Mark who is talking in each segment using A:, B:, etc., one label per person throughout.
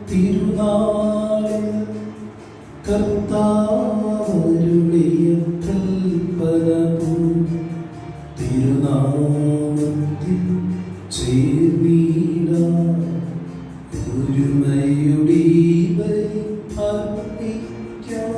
A: തിരുനാളിൽ കർത്താവരുളിയ കൽപ്പനവും തിരുനാമത്തിൽ ചേർന്നിടാം. ഒരുമയുടെ ബലി അർപ്പിക്കാം.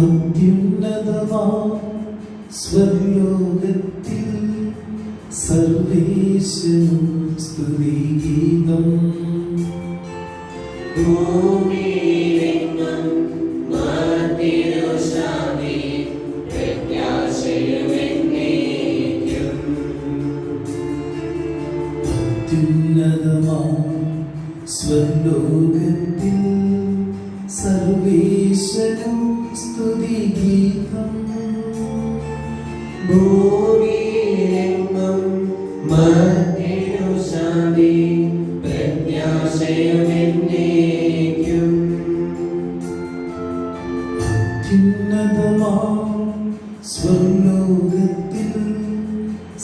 A: അത്യുന്നതമാം സ്വർലോകത്തിൽ സർവേശ്വരൻ സ്തുതിഗീതം.
B: ഭൂമിയിലെങ്ങും മർത്യരുശാന്തി പ്രത്യാശയുമെന്നേക്കും.
A: അത്യുന്നതമാം സ്വർലോകത്തിൽ സർവേശ്വരൻ സ്തുതിഗീതം.
B: ഭൂമിയിലെങ്ങും മർത്യരുശാന്തി പ്രത്യാശയുമെന്നേക്കും.
A: അത്യുന്നതമാം സ്വർലോകത്തിൽ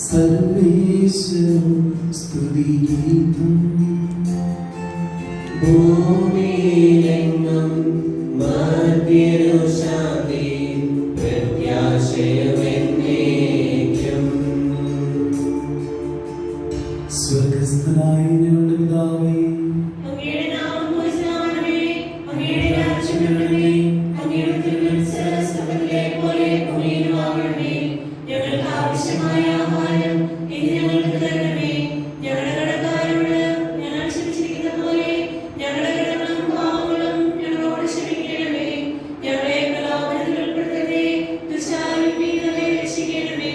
A: സർവേശ്വരൻ സ്തുതിഗീതം.
B: ഭൂമിയിലെങ്ങും മർത്യരുശാന്തി പ്രത്യാശയുമെന്നേക്കും.
A: സ്വർഗ്ഗസ്ഥനായ ഞങ്ങളുടെ പിതാവേ,
C: അങ്ങയുടെ നാമം പൂജിതമാകണമേ. അങ്ങയുടെ രാജ്യം വരണമേ. അങ്ങയുടെ തിരുമനസ്സ് സ്വർഗ്ഗത്തിലെ പോലെ ഭൂമിയിലും ആകണമേ. ഞങ്ങൾക്ക് ആവശ്യമായ ആഹാരം ഇന്ന് ഞങ്ങൾക്ക് തരണമേ. ഞങ്ങളുടെ കടക്കാരോട് ഞങ്ങൾ ക്ഷമിച്ചിരിക്കുന്ന പോലെ ഞങ്ങളുടെ കടങ്ങളും പാപങ്ങളും ഞങ്ങളോട് ക്ഷമിക്കണമേ. ഞങ്ങളെ പ്രലോഭനത്തിൽ ഉൾപ്പെടുത്തരുതേ. ദുഷ്ടാരൂപിയിൽ നിന്ന് ഞങ്ങളെ രക്ഷിക്കണമേ.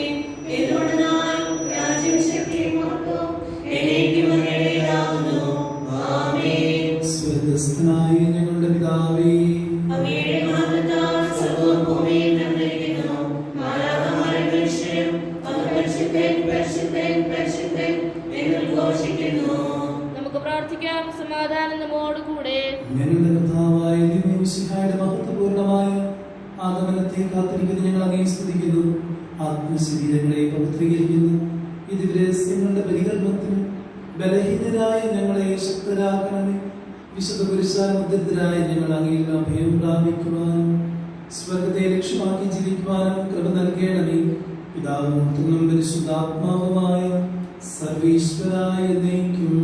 C: എന്തുകൊണ്ടെന്നാൽ രാജ്യവും ശക്തിയും മഹത്വവും എന്നേക്കും അങ്ങയുടേതാകുന്നു. ആമേൻ.
A: സ്വർഗ്ഗസ്ഥനായ ഞങ്ങളുടെ പിതാവേ,
C: അങ്ങയുടെ മഹത്വത്താൽ സർവ്വവും ഭൂമിയിൽ നിറഞ്ഞിരിക്കുന്നു. മാലാഖമാരും മനുഷ്യരും അങ്ങ് പരിശുദ്ധൻ പരിശുദ്ധൻ പരിശുദ്ധൻ എന്ന് ഘോഷിക്കുന്നു.
D: നമുക്ക് പ്രാർത്ഥിക്കാം. സമാധാനം നമ്മോടുകൂടെ.
A: ഞങ്ങളുടെ കർത്താവായ ദൈവമിശിഹായുടെ മഹത്വപൂർണ്ണമായ ആഗമനത്തെ കാത്തിരിക്കുന്ന ഞങ്ങൾ അങ്ങേ സ്തുതിക്കുന്നു. ആത്മശരീരങ്ങളെ പവിത്രീകരിക്കുന്നു. ഇതിവരെ രഹസ്യങ്ങളുടെ പരികർമ്മത്തിന് ബലഹീനരായ ഞങ്ങളെ ശക്തരാക്കണമേ. വിശുദ്ധ പുരുഷാൽ മുദ്രിതരായ ഞങ്ങൾ അങ്ങയിൽ അഭയം പ്രാപിക്കുവാനും സ്വർഗത്തെ ലക്ഷ്യമാക്കി ജീവിക്കുവാനും കൃപ നൽകണമേ. പിതാവും പുത്രനും പരിശുദ്ധാത്മാവുമായ സർവീശ്വരായ എന്നേക്കും.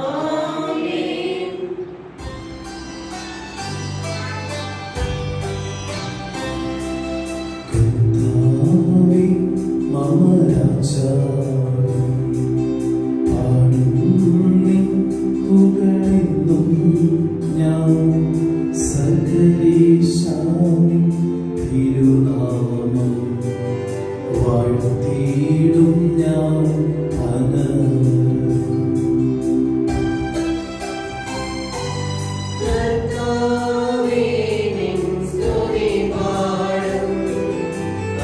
C: ആമേൻ.
A: കർത്താവേ, മമ രാജാവേ, പാടും നിൻ പുകഴെന്നും ഞാൻ. സകലേശാമി തിരുനാമം വാഴ്ത്തിയിടും ഞാൻ അനവരതം.
B: കർത്താവേ, നിൻ സ്തുതി പാടും.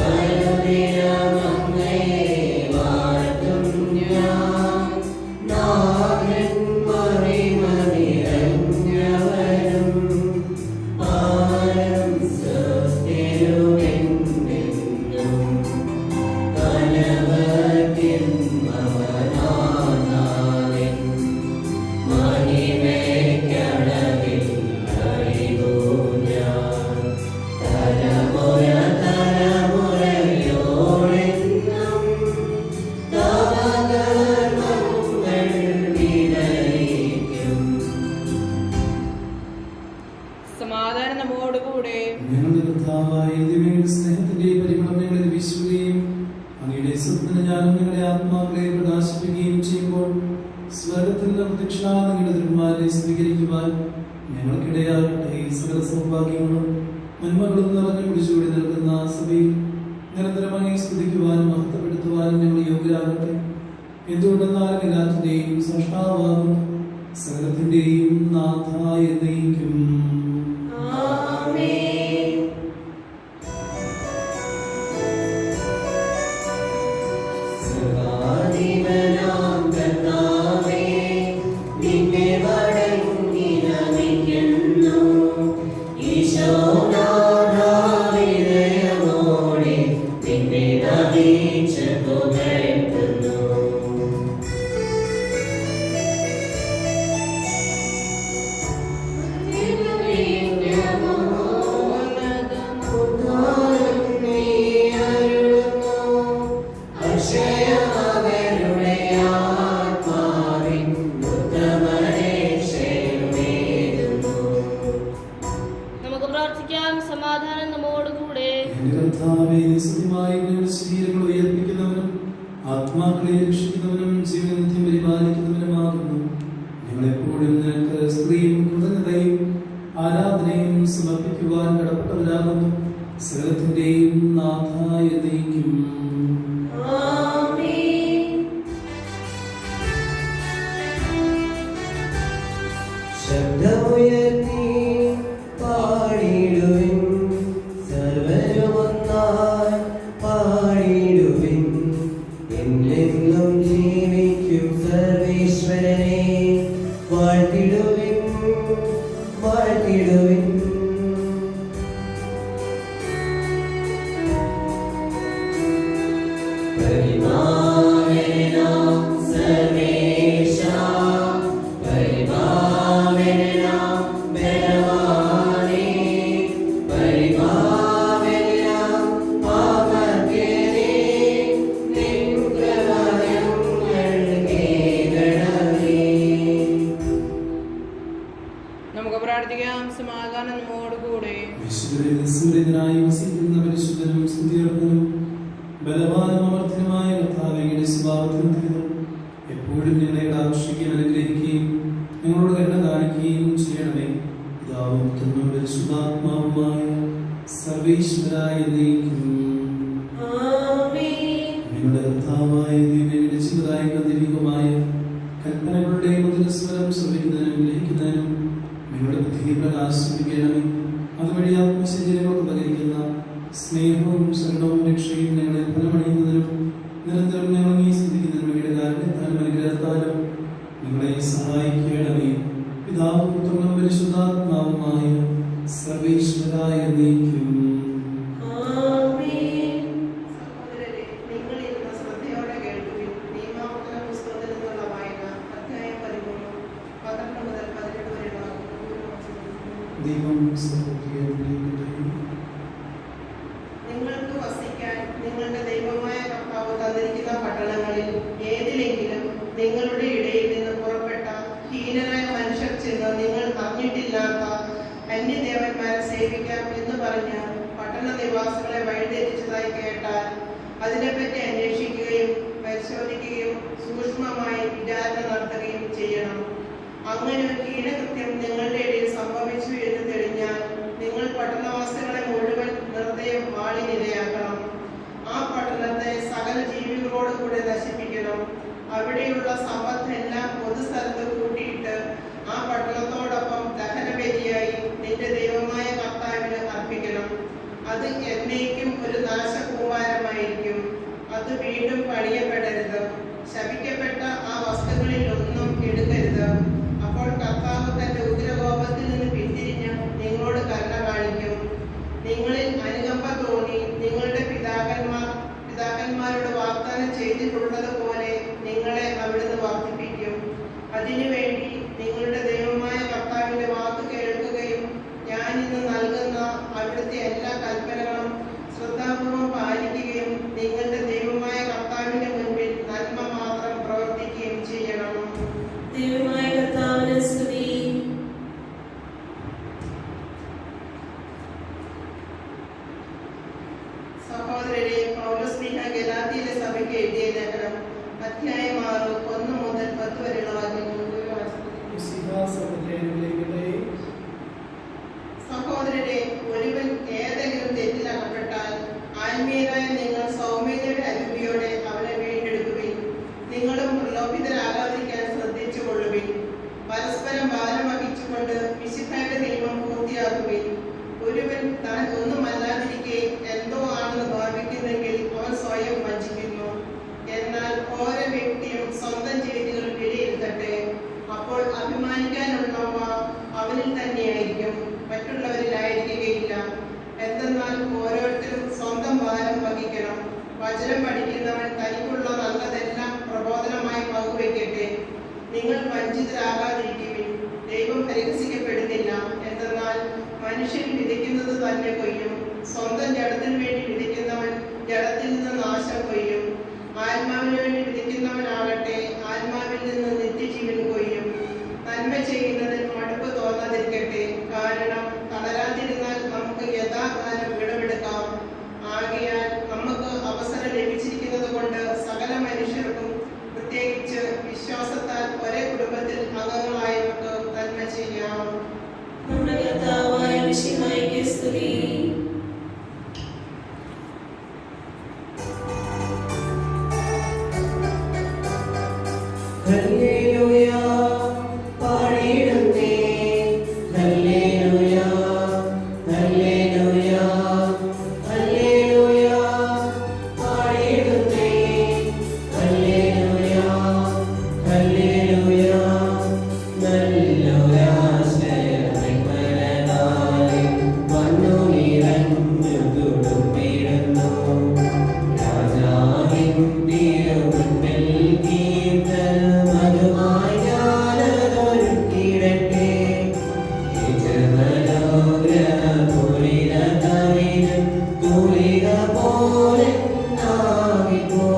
B: അനുദിനം അങ്ങയെ വാഴ്ത്തും ഞാൻ. നാഥൻ മഹിമ നിറഞ്ഞവനും പാരം സ്തുതിയുമെന്നെന്നും. കലവത്തിൻ മവനാഥാവിൻ മഹിമയ്ക്കടവിൽ അറിവു ഞാൻ. തലമുറ തലമുറയോടെന്നും തവ കർമ്മങ്ങൾ വിവരിക്കും.
D: സമാധാനം നമ്മോടുകൂടെ.
A: ഞങ്ങളുടെ കർത്താവായ ദൈവമേ, സ്നേഹത്തിന്റെ പരിമളം ഞങ്ങളിൽ വീശുകയും അങ്ങയുടെ സ്വപ്ന ജ്ഞാനം ഞങ്ങളുടെ ആത്മാക്കളെ പ്രകാശിപ്പിക്കുകയും ചെയ്യുമ്പോൾ സ്വർഗത്തിൽ പ്രത്യക്ഷനായ നിങ്ങളുടെ തിരുമാരെ സ്വീകരിക്കുവാൻ ഞങ്ങൾക്കിടയാകട്ടെ. സകല സൗഭാഗ്യങ്ങളും നന്മകളും നിറഞ്ഞു പിടിച്ചുകൂടി നിൽക്കുന്ന സഭയിൽ നിരന്തരമായി സ്തുതിക്കുവാനും മഹത്വപ്പെടുത്തുവാനും ഞങ്ങൾ യോഗ്യരാകട്ടെ. എന്തുകൊണ്ടെന്നാൽ എല്ലാത്തിന്റെയും സൃഷ്ടാവാകും സകലത്തിന്റെയും നാഥായ എന്നേക്കും. ആത്മാക്കളെ രക്ഷിക്കുന്നവനും ജീവനിത്യം പരിപാലിക്കുന്നവനുമാകുന്നു. ഞങ്ങളെപ്പോഴും നിനക്ക് സ്ത്രീയും കൃതജ്ഞതയും ആരാധനയും സമർപ്പിക്കുവാൻ കടപ്പെട്ടവരാകുന്നു. സകലത്തിന്റെയും നാഥായ എന്നേക്കും.
B: ശബ്ദമുയർത്തി പാടിടുവിൻ, സർവരുമൊന്നായി പാടിടുവിൻ. എന്നെന്നും ജീവിക്കും സർവേശ്വരനെ വാഴ്ത്തിടുവിൻ, വാഴ്ത്തിടുവിൻ.
E: സമാധാനം നമ്മോടുകൂടെ.
A: വിശുദ്ധനായി വസിക്കുന്ന പരിശുദ്ധനും സ്തുതിയർഹനും ബലവാനും അമർത്യനുമായ കർത്താവേ, സ്വഭാവത്തിനും എപ്പോഴും ഞങ്ങളെ ആകർഷിക്കുകയും അനുഗ്രഹിക്കുകയും ഞങ്ങളോട് കരുണ കാണിക്കുകയും ചെയ്യണമേ. പിതാവും പുത്രനും പരിശുദ്ധാത്മാവുമായ സർവേശ്വരായ എന്നേക്കും. നിങ്ങളുടെ കർത്താവായ ദൈവമേ, ചിലതായ ദൈവികമായ കൽപ്പനകളുടെ മധുരസ്വരം ശ്രവിക്കുന്നതിനും ഗ്രഹിക്കുന്നതിനും നിങ്ങളുടെ ബുദ്ധിയെ പ്രകാശിപ്പിക്കണമേ. അതുവഴി ആത്മശരീരങ്ങൾക്ക് പകരിക്കുന്ന സ്നേഹവും ശരണവും രക്ഷയും ഞങ്ങളെ ഫലമണിയുന്നതിനും നിരന്തരം ഞങ്ങൾ ഈ സ്തുതിക്കുന്നതിനും അങ്ങയുടെ കാരണത്താലും അനുഗ്രഹത്താലും നിങ്ങളെ സഹായിക്കണമേ. പിതാവും പുത്രനും പരിശുദ്ധാത്മാവുമായ സർവേശ്വരായ എന്നേക്കും.
E: നിങ്ങൾക്ക് വസിക്കാൻ നിങ്ങളുടെ ദൈവമായ കർത്താവ് തന്നിരിക്കുന്ന പട്ടണങ്ങളിൽ ഏതിലെങ്കിലും നിങ്ങളുടെ ഇടയിൽ നിന്ന് പുറപ്പെട്ട ഹീനരായ മനുഷ്യർ ചെന്ന് നിങ്ങൾ അറിഞ്ഞിട്ടില്ലാത്ത അന്യദേവന്മാരെ സേവിക്കാം എന്ന് പറഞ്ഞ് പട്ടണ നിവാസികളെ വഴിതെറ്റിച്ചതായി കേട്ടാൽ അതിനെപ്പറ്റി അന്വേഷിക്കുകയും പരിശോധിക്കുകയും സൂക്ഷ്മമായി വിചാരണ നടത്തുകയും ചെയ്യണം. അങ്ങനെ ഒരു ഹീനകൃത്യം നിങ്ങളുടെ ഇടയിൽ സംഭവിച്ചു എന്ന് തെളിഞ്ഞാൽ നിങ്ങൾ പട്ടണവാസികളെ മുഴുവൻ നിർദ്ദയം വാളിനിരയാക്കണം. ആ പട്ടണത്തെ സകല ജീവികളോട് കൂടെ നശിപ്പിക്കണം. അവിടെയുള്ള സമ്പത്തെല്ലാം പൊതുസ്ഥലത്ത് കൂട്ടിയിട്ട് ആ പട്ടണത്തോടൊപ്പം ദഹനബലിയായി നിന്റെ ദൈവമായ കർത്താവിന് അർപ്പിക്കണം. അത് എന്നേക്കും ഒരു നാശകൂമാരമായിരിക്കും. അത് വീണ്ടും പണിയപ്പെടരുത്. ശപിക്കപ്പെട്ട ആ വസ്തുക്കളിൽ ഒന്നും എടുക്കരുത്. അപ്പോൾ കർത്താവ് തന്റെ ഉഗ്രകോപത്തിൽ നിന്ന് പിന്തിരിഞ്ഞ് നിങ്ങളോട് കരുണ കാണിക്കും. നിങ്ങളിൽ അനുകമ്പ തോന്നി നിങ്ങളുടെ പിതാക്കന്മാരോട് വാഗ്ദാനം ചെയ്തിട്ടുള്ളതുപോലെ നിങ്ങളെ അവിടുന്ന് വർദ്ധിപ്പിക്കും. അതിനുവേണ്ടി നിങ്ങളുടെ ദൈവമായ കർത്താവിന്റെ വാക്ക് കേൾക്കുകയും ഞാൻ ഇന്ന് നൽകുന്ന അവിടുത്തെ എല്ലാ കൽപ്പനകളും ശ്രദ്ധാപൂർവം പാലിക്കുകയും നിങ്ങളുടെ ദൈവമായ കർത്താവിന്റെ മുൻപിൽ നന്മ മാത്രം പ്രവർത്തിക്കുകയും ചെയ്യണം.
C: ദൈവമായ കർത്താവിനെ സ്തുതി.
E: സഹോദരരെ, പൗലോസ്ലീഹ ഗലാത്യയിലെ സഭയ്ക്ക് എഴുതിയ ലേഖനം അധ്യായം 6 1 മുതൽ 10 വരെയുള്ള വാക്യങ്ങൾ സഹോദരരെ, ഒരുവൻ ഏതെങ്കിലും തെറ്റിൽ അകപ്പെട്ടാൽ ആത്മീയരായ നിങ്ങൾ സൗമ്യതയുടെ അരുവിയോടെ അവനെ വീണ്ടെടുക്കുവിൻ. നിങ്ങളും പ്രലോഭിതരാകാതിരിക്കാൻ ശ്രദ്ധിച്ചുകൊള്ളുവിൻ. പരസ്പരം ഭാരം വഹിച്ചുകൊണ്ട് വിശുദ്ധയുടെ നിയമം പൂർത്തിയാക്കുവിൻ. ഒരുവൻ താൻ ഒന്നുമല്ലാതിരിക്കെ എന്തോ ആണെന്ന് ഭാവിക്കുന്നെങ്കിൽ അവൻ സ്വയം വഞ്ചിക്കുന്നു. എന്നാൽ ഓരോ വ്യക്തിയും സ്വന്തം ചെയ്തികൾ വിലയിരുത്തട്ടെ. അപ്പോൾ അഭിമാനിക്കാനുള്ളവ അവനിൽ തന്നെയായിരിക്കും, മറ്റുള്ളവരിലായിരിക്കുകയില്ല. എന്തെന്നാൽ ഓരോരുത്തരും സ്വന്തം ഭാരം വഹിക്കണം. വചനം പഠിക്കുന്നവൻ തനിക്കുള്ള നല്ലതെല്ലാം പ്രബോധനമായി പങ്കുവയ്ക്കട്ടെ. നിങ്ങൾ വഞ്ചിതരാകാതിരിക്കുവിൻ. ദൈവം പരിഹസിക്കപ്പെടുന്നില്ല. എന്തെന്നാൽ മനുഷ്യൻ വിധിക്കുന്നത് തന്നെ കൊയ്യും. സ്വന്തം ജഡത്തിന് വേണ്ടി വിധിക്കുന്നവൻ ജഡത്തിൽ നിന്ന് നാശം കൊയ്യും. ആത്മാവിന് വേണ്ടി വിധിക്കുന്നവനാകട്ടെ ആത്മാവിൽ നിന്ന് നിത്യജീവൻ കൊയ്യും. നന്മ ചെയ്യുന്നതിൽ മടുപ്പ് തോന്നാതിരിക്കട്ടെ. കാരണം തളരാതിരുന്നാൽ നമുക്ക് യഥാകാലം വിളവെടുക്കാം. ആകയാൽ നമുക്ക് അവസരം ലഭിച്ചിരിക്കുന്നത് കൊണ്ട് സകല മനുഷ്യർക്കും, പ്രത്യേകിച്ച് വിശ്വാസത്താൽ ഒരേ കുടുംബത്തിൽ അംഗങ്ങളായവർക്ക് നന്മ ചെയ്യാം.
C: നമ്മുടെ കർത്താവായ മിശിഹായ്ക്ക് സ്തുതി.
B: ഹല്ലേലൂയ, പാടിയിടുന്നേ. ഹല്ലേലൂയ, ഹല്ലേലൂയ, ഹല്ലേലൂയ, പാടിയിടുന്നേ. ഹല്ലേലൂയ, ഹല്ലേലൂയ, നല്ലൊരാശ്രയമേ വന്നു നിറഞ്ഞു തുടുമ്പിടുന്നു. രാജാവിൻ തിരുമുൻപിൽ കീർത്തനമതുമായി ഞാനതൊരുക്കിയിടട്ടെ. യജമാനോഗ്രഹപൂരിത കവിതം തൂലിക പോലെ നാവിപ്പോ.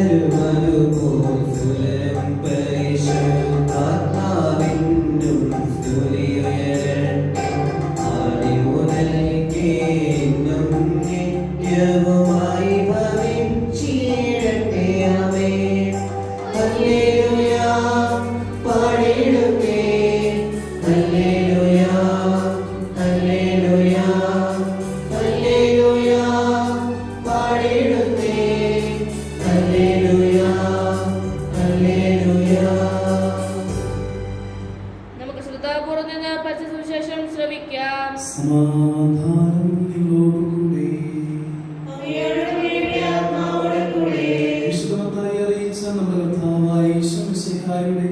B: കാതരുമതുപോൽ സുലഭം പരിശുദ്ധാത്മാവിനും സ്തുതി ഉയരട്ടെ. ആദിമുതൽക്കേ എന്നും നിത്യവുമായി ഭവിച്ചിടട്ടെ. ആമേൻ. ഹല്ലേലൂയ, പാടിയിടുന്നേ. ഹല്ലേലൂയ, ഹല്ലേലൂയ, ഹല്ലേലൂയ, പാടിയിടുന്നേ. Hallelujah, hallelujah.
D: നമുക്ക് ശ്രദ്ധാപൂർവ്വം നിന്ന് പരിശുദ്ധസുവിശേഷം ശ്രവിക്കാം.
A: സമാധാനം നിങ്ങളോടുകൂടെ.
C: അങ്ങയുടെ ആത്മാവോടെ കൂടെ.
A: വിശുദ്ധമത്തായി അറിയിച്ച നമ്മുടെ കർത്താവായ യേശു മിശിഹായുടെ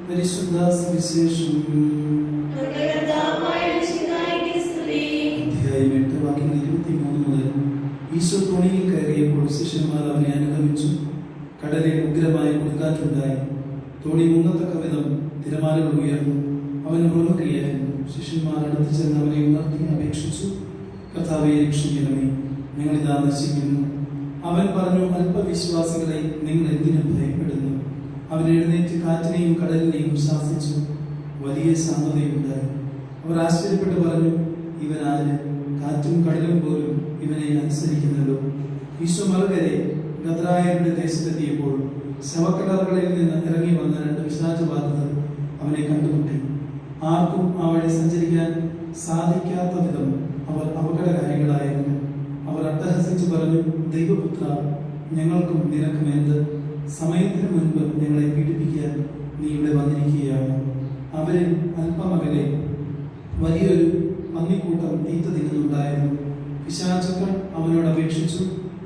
A: പരിശുദ്ധ സുവിശേഷം
C: നമ്മുടെ കർത്താവായ മിശിഹായ്ക്ക് സ്തുതി.
A: അധ്യായം 8 വാക്യങ്ങൾ 23 മുതൽ. ഈശോ തോണിയിൽ കയറിയപ്പോൾ ശിഷ്യന്മാർ അവനെ അനുഗമിച്ചു. കടലിൽ ഉഗ്രമായ കൊടുങ്കാറ്റുണ്ടായി. തോണി മുങ്ങത്തക്ക വിധം തിരമാലകൾ ഉയർന്നു. അവൻ ഉറങ്ങുകയായിരുന്നു. ശിഷ്യന്മാർ അടുത്ത് ചെന്ന് അവനെ ഉണർത്തി അപേക്ഷിച്ചു, കർത്താവേ, രക്ഷിക്കണമേ, ഞങ്ങളിതാ നശിക്കുന്നു. അവൻ പറഞ്ഞു, അല്പവിശ്വാസികളെ, നിങ്ങൾ എന്തിനു ഭയപ്പെടുന്നു? അവൻ എഴുന്നേറ്റ് കാറ്റിനെയും കടലിനെയും ശാസിച്ചു. വലിയ ശാന്തതയുണ്ടായി. അവർ ആശ്ചര്യപ്പെട്ട് പറഞ്ഞു, ഇവൻ ആര്? കാറ്റും കടലും പോലും ഇവനെ അനുസരിക്കുന്നല്ലോ. ഈശോ മറുകരെ ഗദ്രായരുടെ ദേശത്തെത്തിയപ്പോൾ ശവക്കടറുകളിൽ നിന്ന് ഇറങ്ങി വന്ന 2 പിശാചബാധിതർ അവനെ കണ്ടുമുട്ടി. ആർക്കും ആ വഴി സഞ്ചരിക്കാൻ സാധിക്കാത്ത വിധം അവർ അപകടകാരികളായിരുന്നു. അവർ അട്ടഹസിച്ചു പറഞ്ഞു, ദൈവപുത്ര, ഞങ്ങൾക്കും നിനക്കും എന്ത്? സമയത്തിന് മുൻപ് ഞങ്ങളെ പീഡിപ്പിക്കാൻ നീ ഇവിടെ വന്നിരിക്കുകയാണ്. അവരിൽ അല്പമകലെ വലിയൊരു പന്നിക്കൂട്ടം തീറ്റ തിന്നുന്നുണ്ടായിരുന്നു. പിശാചുക്കൾ അവനോട് അപേക്ഷിച്ചു,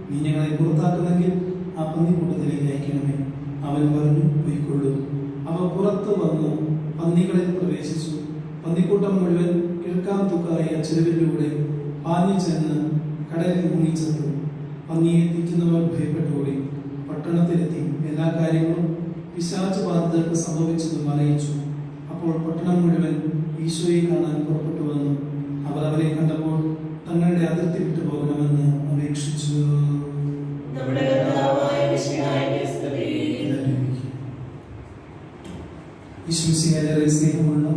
A: നീ ഞങ്ങളെ പുറത്താക്കുന്നെങ്കിൽ ആ പന്നിക്കൂട്ടത്തിലേക്ക് അയക്കണമേ. അവൻ പറഞ്ഞു, പൊയ്ക്കൊള്ളൂ. അവ പുറത്തു വന്ന് പന്നികളിൽ പ്രവേശിച്ചു. പന്നിക്കൂട്ടം മുഴുവൻ കിഴക്കാൻ തുക്കായ ചെരുവിലൂടെ പാഞ്ഞു ചെന്ന് കടലിൽ മുങ്ങിച്ചെത്തു. പന്നിയെ തീറ്റുന്നവർ ഭയപ്പെട്ടോടി. പട്ടണത്തിലെത്തി എല്ലാ കാര്യങ്ങളും പിശാചബാധിതർക്ക് സംഭവിച്ചതും അറിയിച്ചു. അപ്പോൾ പട്ടണം മുഴുവൻ ഈശോയെ കാണാൻ പുറപ്പെട്ടു വന്നു. അവർ അവരെ കണ്ടപ്പോൾ തങ്ങളുടെ അതിർത്തി വിട്ടു പോകണമെന്ന് അപേക്ഷിച്ചു.
C: നമ്മുടെ കർത്താവായ മിശിഹായ്ക്ക് സ്തുതി.
A: ഈശോമിശിഹായേറെ സ്നേഹമുള്ള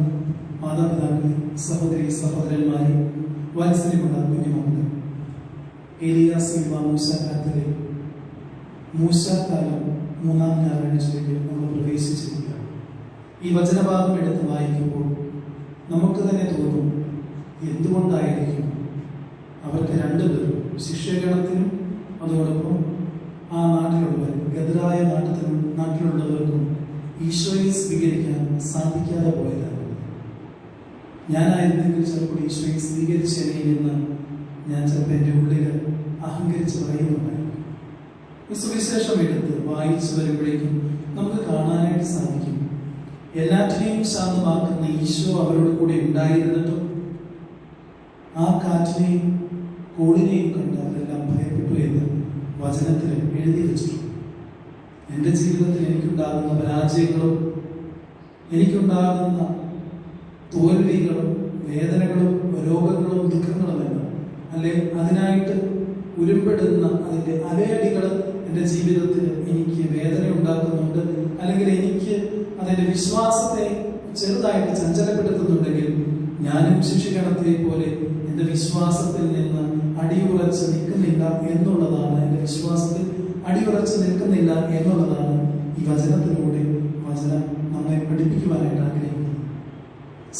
A: മാതാപിതാക്കളെ, സഹോദരി സഹോദരന്മാരെ, വാത്സല്യമുള്ള കുഞ്ഞുമക്കളെ, ഏലിയ സിൽവ മൂശാക്കാലത്തിലെ മൂശാക്കാലം 3-ാം ഞായറാഴ്ചയിലേക്ക് നമ്മൾ പ്രവേശിച്ചിരിക്കുകയാണ്. ഈ വചനഭാഗം എടുത്ത് വായിക്കുമ്പോൾ നമുക്ക് തന്നെ തോന്നും, എന്തുകൊണ്ടായിരിക്കും അവർക്ക് രണ്ടുപേരും, ശിഷ്യഗണത്തിനും അതോടൊപ്പം ആ നാട്ടിലുള്ളവർ, ഗദരായ നാട്ടിലുള്ളവർക്കും ഈശോയെ സ്വീകരിക്കാൻ സാധിക്കാതെ പോയതാണ്. ഞാനായിരുന്നെങ്കിൽ ചിലപ്പോൾ ഈശോയെ സ്വീകരിച്ചേനെ എന്ന് ഞാൻ ചിലപ്പോൾ എൻ്റെ ഉള്ളിൽ അഹങ്കരിച്ച് പറയുന്നുണ്ടായിരുന്നു. സുവിശേഷം എടുത്ത് വായിച്ചു വരുമ്പോഴേക്കും നമുക്ക് കാണാനായിട്ട് സാധിക്കും, എല്ലാറ്റിനെയും ശാന്തമാക്കുന്ന ഈശോ അവരോട് കൂടെ ഉണ്ടായിരുന്നിട്ടും ആ കാറ്റിനെയും കോളിനെയും കണ്ട് അവരെല്ലാം ഭയപ്പെട്ടു എന്ന് വചനത്തിൽ എഴുതി വെച്ചിട്ടുണ്ട്. എൻ്റെ ജീവിതത്തിൽ എനിക്കുണ്ടാകുന്ന പരാജയങ്ങളും എനിക്കുണ്ടാകുന്ന തോൽവികളും വേദനകളും രോഗങ്ങളും ദുഃഖങ്ങളുമെല്ലാം, അല്ലെ അതിനായിട്ട് ഉരുപ്പെടുന്ന അതിൻ്റെ അലയടികൾ എൻ്റെ ജീവിതത്തിൽ എനിക്ക് വേദന ഉണ്ടാക്കുന്നുണ്ട്, അല്ലെങ്കിൽ എനിക്ക് അതിൻ്റെ വിശ്വാസത്തെ ചെറുതായിട്ട് ചഞ്ചലപ്പെടുത്തുന്നുണ്ടെങ്കിൽ ഞാനും ശിഷ്യഗണത്തെ പോലെ എൻ്റെ വിശ്വാസത്തിൽ നിന്ന് അടിയുറച്ച് നിൽക്കുന്നില്ല എന്നുള്ളതാണ്, എൻ്റെ വിശ്വാസത്തിൽ അടിയുറച്ച് നിൽക്കുന്നില്ല എന്നുള്ളതാണ് ഈ വചനത്തിലൂടെ വചനം നമ്മളെ പഠിപ്പിക്കുവാനായിട്ട് ആഗ്രഹിക്കുന്നത്.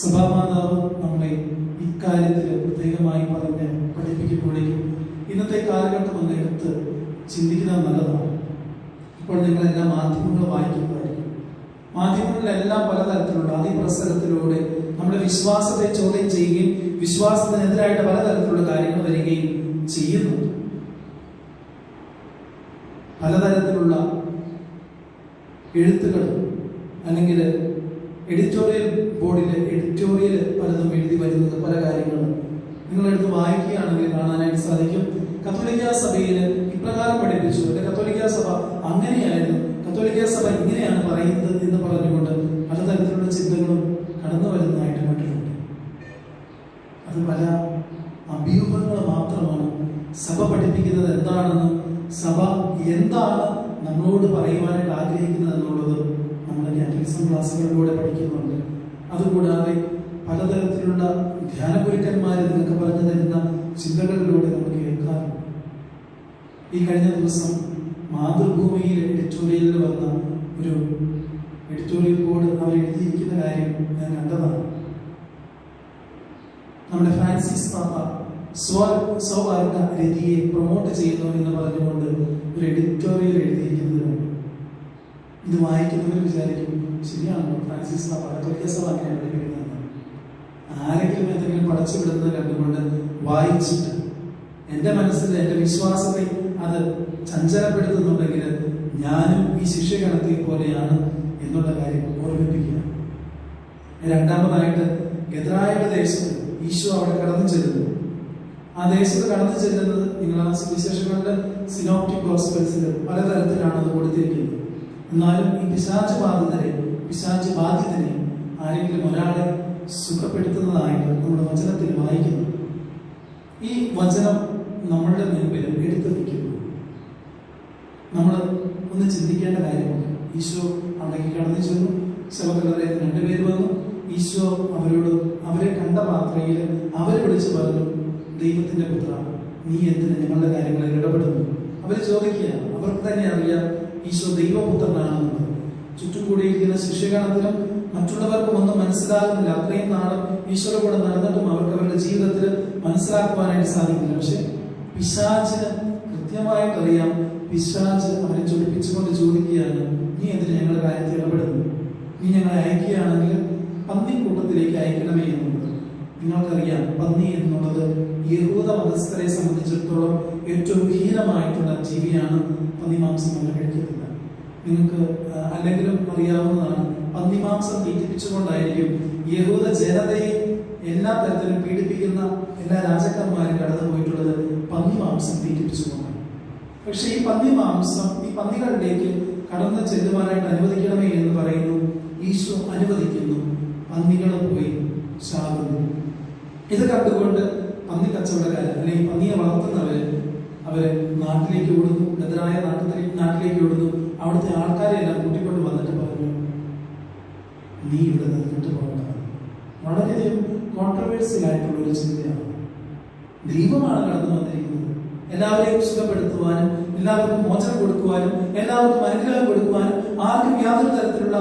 A: സഭാമാതാവ് നമ്മളെ ഇക്കാര്യത്തിൽ പ്രത്യേകമായി പറഞ്ഞ് പഠിപ്പിക്കുമ്പോഴേക്കും ഇന്നത്തെ കാലഘട്ടം ഒന്ന് എടുത്ത് ചിന്തിക്കുന്നത് നല്ലതാണ്. ഇപ്പോൾ നിങ്ങളെല്ലാം മാധ്യമങ്ങൾ വായിക്കുന്നതായിരിക്കും. മാധ്യമങ്ങളിലെല്ലാം പലതരത്തിലുള്ള അതിപ്രസരത്തിലൂടെ നമ്മുടെ വിശ്വാസത്തെ ചോദ്യം ചെയ്യുകയും വിശ്വാസത്തിനെതിരായിട്ട് പലതരത്തിലുള്ള കാര്യങ്ങൾ വരികയും ചെയ്യുന്നുണ്ട്. പലതരത്തിലുള്ള എഴുത്തുകൾ അല്ലെങ്കിൽ എഡിറ്റോറിയൽ ബോർഡിൽ എഡിറ്റോറിയൽ പലതും എഴുതി വരുന്നത് പല കാര്യങ്ങളും നിങ്ങളെടുത്ത് വായിക്കുകയാണെങ്കിൽ കാണാനായിട്ട് സാധിക്കും. കത്തോലിക്ക സഭയിൽ ഇപ്രകാരം പഠിപ്പിച്ചു, കത്തോലിക്ക സഭ അങ്ങനെയായിരുന്നു, കത്തോലിക്ക സഭ ഇങ്ങനെയാണ് പറയുന്നത് എന്ന് പറഞ്ഞുകൊണ്ട് പലതരത്തിലുള്ള ചിന്തകളും കടന്നു വരുന്നതായിട്ട് കണ്ടിട്ടുണ്ട്. അത് പല അഭ്യൂഹങ്ങൾ മാത്രമാണ്. സഭ പഠിപ്പിക്കുന്നത് എന്താണെന്ന്, സഭ എന്താണ് നമ്മളോട് പറയുവാനായിട്ട് ആഗ്രഹിക്കുന്നത് എന്നുള്ളത് നമ്മുടെ കാറ്റലിസം ക്ലാസ്സുകളിലൂടെ പഠിക്കുന്നുണ്ട്. അതുകൂടാതെ പലതരത്തിലുള്ള ധ്യാനഗുരുക്കന്മാർ നിങ്ങൾക്ക് പറഞ്ഞു തരുന്ന ചിന്തകളിലൂടെ നമുക്ക് കേൾക്കാറുണ്ട്. ഈ കഴിഞ്ഞ ദിവസം മാതൃഭൂമിയിൽ എഡിറ്റോറിയലിൽ വന്ന ഒരു എഡിറ്റോറിയൽ ബോർഡ് അവർ എഴുതിയിരിക്കുന്ന കാര്യം ഞാൻ കണ്ടതാണ്. നമ്മുടെ ഫ്രാൻസിസ് പാപ്പ സ്വവർഗ രതിയെ പ്രൊമോട്ട് ചെയ്യുന്നു എന്ന് പറഞ്ഞുകൊണ്ട് ഒരു എഡിറ്റോറിയൽ എഴുതിയിരിക്കുന്നത് ഇത് വായിക്കുന്നവർ വിചാരിക്കും, ശരിയാണല്ലോ, ഫ്രാൻസിസ് പാപ്പ കത്തോലിക്ക സഭ അങ്ങനെയാണ് പഠിപ്പിക്കുന്നത്. ആരെങ്കിലും എന്തെങ്കിലും പടച്ചു വിടുന്നത് കണ്ടുകൊണ്ട് വായിച്ചിട്ട് എൻ്റെ മനസ്സിൽ എൻ്റെ വിശ്വാസത്തെ അത് ചഞ്ചലപ്പെടുത്തുന്നുണ്ടെങ്കിൽ ഞാനും ഈ ശിഷ്യഗണത്തെ പോലെയാണ് എന്നുള്ള കാര്യം ഓർമ്മിപ്പിക്കുക. രണ്ടാമതായിട്ട് ഗദരായുടെ ദേശത്ത് ഈശോ അവിടെ കടന്നു ചെല്ലുന്നു. ആ ദേശത്ത് കടന്നു ചെല്ലുന്നത് നിങ്ങൾ ആ സുവിശേഷങ്ങളുടെ സിനോപ്റ്റിക് ഗോസ്പൽസിൽ പലതരത്തിലാണ് അത് കൊടുത്തിരിക്കുന്നത്. എന്നാലും ഈ പിശാച് ബാധിതനെ ആരെങ്കിലും ഒരാളെ സുഖപ്പെടുത്തുന്നതായിട്ട് നമ്മുടെ വചനത്തിൽ വായിക്കുന്നു. ഈ വചനം നമ്മളുടെ മുൻപിൽ എടുത്തു വയ്ക്കുന്നു. നമ്മൾ ഒന്ന് ചിന്തിക്കേണ്ട കാര്യമുണ്ട്. ഈശോ അവിടേക്ക് കടന്നു ചെന്നു, ശവക്കല്ലറയിൽ 2 പേര് വന്നു. ഈശോ അവരെ കണ്ട മാത്രയിൽ അവരെ വിളിച്ചു പറഞ്ഞു, ദൈവത്തിന്റെ പുത്ര, നീ എന്തിന് ഞങ്ങളുടെ കാര്യങ്ങളിൽ ഇടപെടുന്നു? അവർ ചോദിക്കുകയാണ്. അവർക്ക് തന്നെ അറിയാം ഈശോ ദൈവപുത്രനാണെന്നുള്ളത്. ചുറ്റും കൂടിയിരിക്കുന്ന ശിഷ്യഗണത്തിലും മറ്റുള്ളവർക്കും ഒന്നും മനസ്സിലാകുന്നില്ല. അത്രയും നാളും ഈശോയുടെ കൂടെ നടന്നിട്ടും അവർക്ക് അവരുടെ ജീവിതത്തിൽ മനസ്സിലാക്കുവാനായിട്ട് സാധിക്കില്ല. പക്ഷെ പിശാചിന് കൃത്യമായിട്ടറിയാം. പിശാച് അവരെ ചൊടിപ്പിച്ചുകൊണ്ട് ചോദിക്കുകയാണ്, നീ എന്തിന് ഞങ്ങളുടെ കാര്യത്തിൽ ഇടപെടുന്നു? നീ ഞങ്ങളെ അയക്കുകയാണെങ്കിൽ പന്നിക്കൂട്ടത്തിലേക്ക് അയക്കണമേ എന്നുള്ളത്. നിങ്ങൾക്കറിയാം, പന്നി എന്നുള്ളത് യഹൂദ മതസ്ഥരെ സംബന്ധിച്ചിടത്തോളം ഏറ്റവും ഹീനമായിട്ടുള്ള ജീവിയാണ്. പന്നിമാംസം അവർ കഴിക്കുന്നത്. നിങ്ങൾക്ക് അല്ലെങ്കിലും അറിയാവുന്നതാണ്. പന്നിമാംസം പീഡിപ്പിച്ചുകൊണ്ടായിരിക്കും യഹൂദ ജനതയെ എല്ലാ തരത്തിലും പീഡിപ്പിക്കുന്ന എല്ലാ രാജാക്കന്മാരും കടന്നു പോയിട്ടുള്ളത് പന്നിമാംസം പീഡിപ്പിച്ചുകൊണ്ടാണ്. പക്ഷെ ഈ പന്നിമാംസം ഈ പന്നികളിലേക്ക് കടന്നു ചെല്ലുവാനായിട്ട് അനുവദിക്കണമേ എന്ന് പറയുന്നു. ഈശോ അനുവദിക്കുന്നു. പന്നികൾ പോയി ചാകുന്നു. ഇത് കണ്ടുകൊണ്ട് പന്നി കച്ചവടക്കാരൻ അല്ലെങ്കിൽ പന്നിയെ വളർത്തുന്നവര് അവര് നാട്ടിലേക്ക് ഓടുന്നു. ഗദരായ നാട്ടിലേക്ക് ഓടുന്നു. അവിടുത്തെ ആൾക്കാരെ എല്ലാം കൂട്ടിക്കൊണ്ട് വന്നിട്ട് പറഞ്ഞു, നീ ഇവിടെ നിന്ന് വിട്ടുപോകണം. വളരെയധികം കോൺട്രവേഴ്സ്യൽ ആയിട്ടുള്ള ഒരു ചിന്തയാണ്. ദൈവമാണ് കടന്നു വന്നിരിക്കുന്നത് എല്ലാവരെയും സുഖപ്പെടുത്തുവാനും, എല്ലാവർക്കും മോചനം കൊടുക്കുവാനും, എല്ലാവർക്കും അനുഗ്രഹം കൊടുക്കുവാനും, ആർക്കും യാതൊരു തരത്തിലുള്ള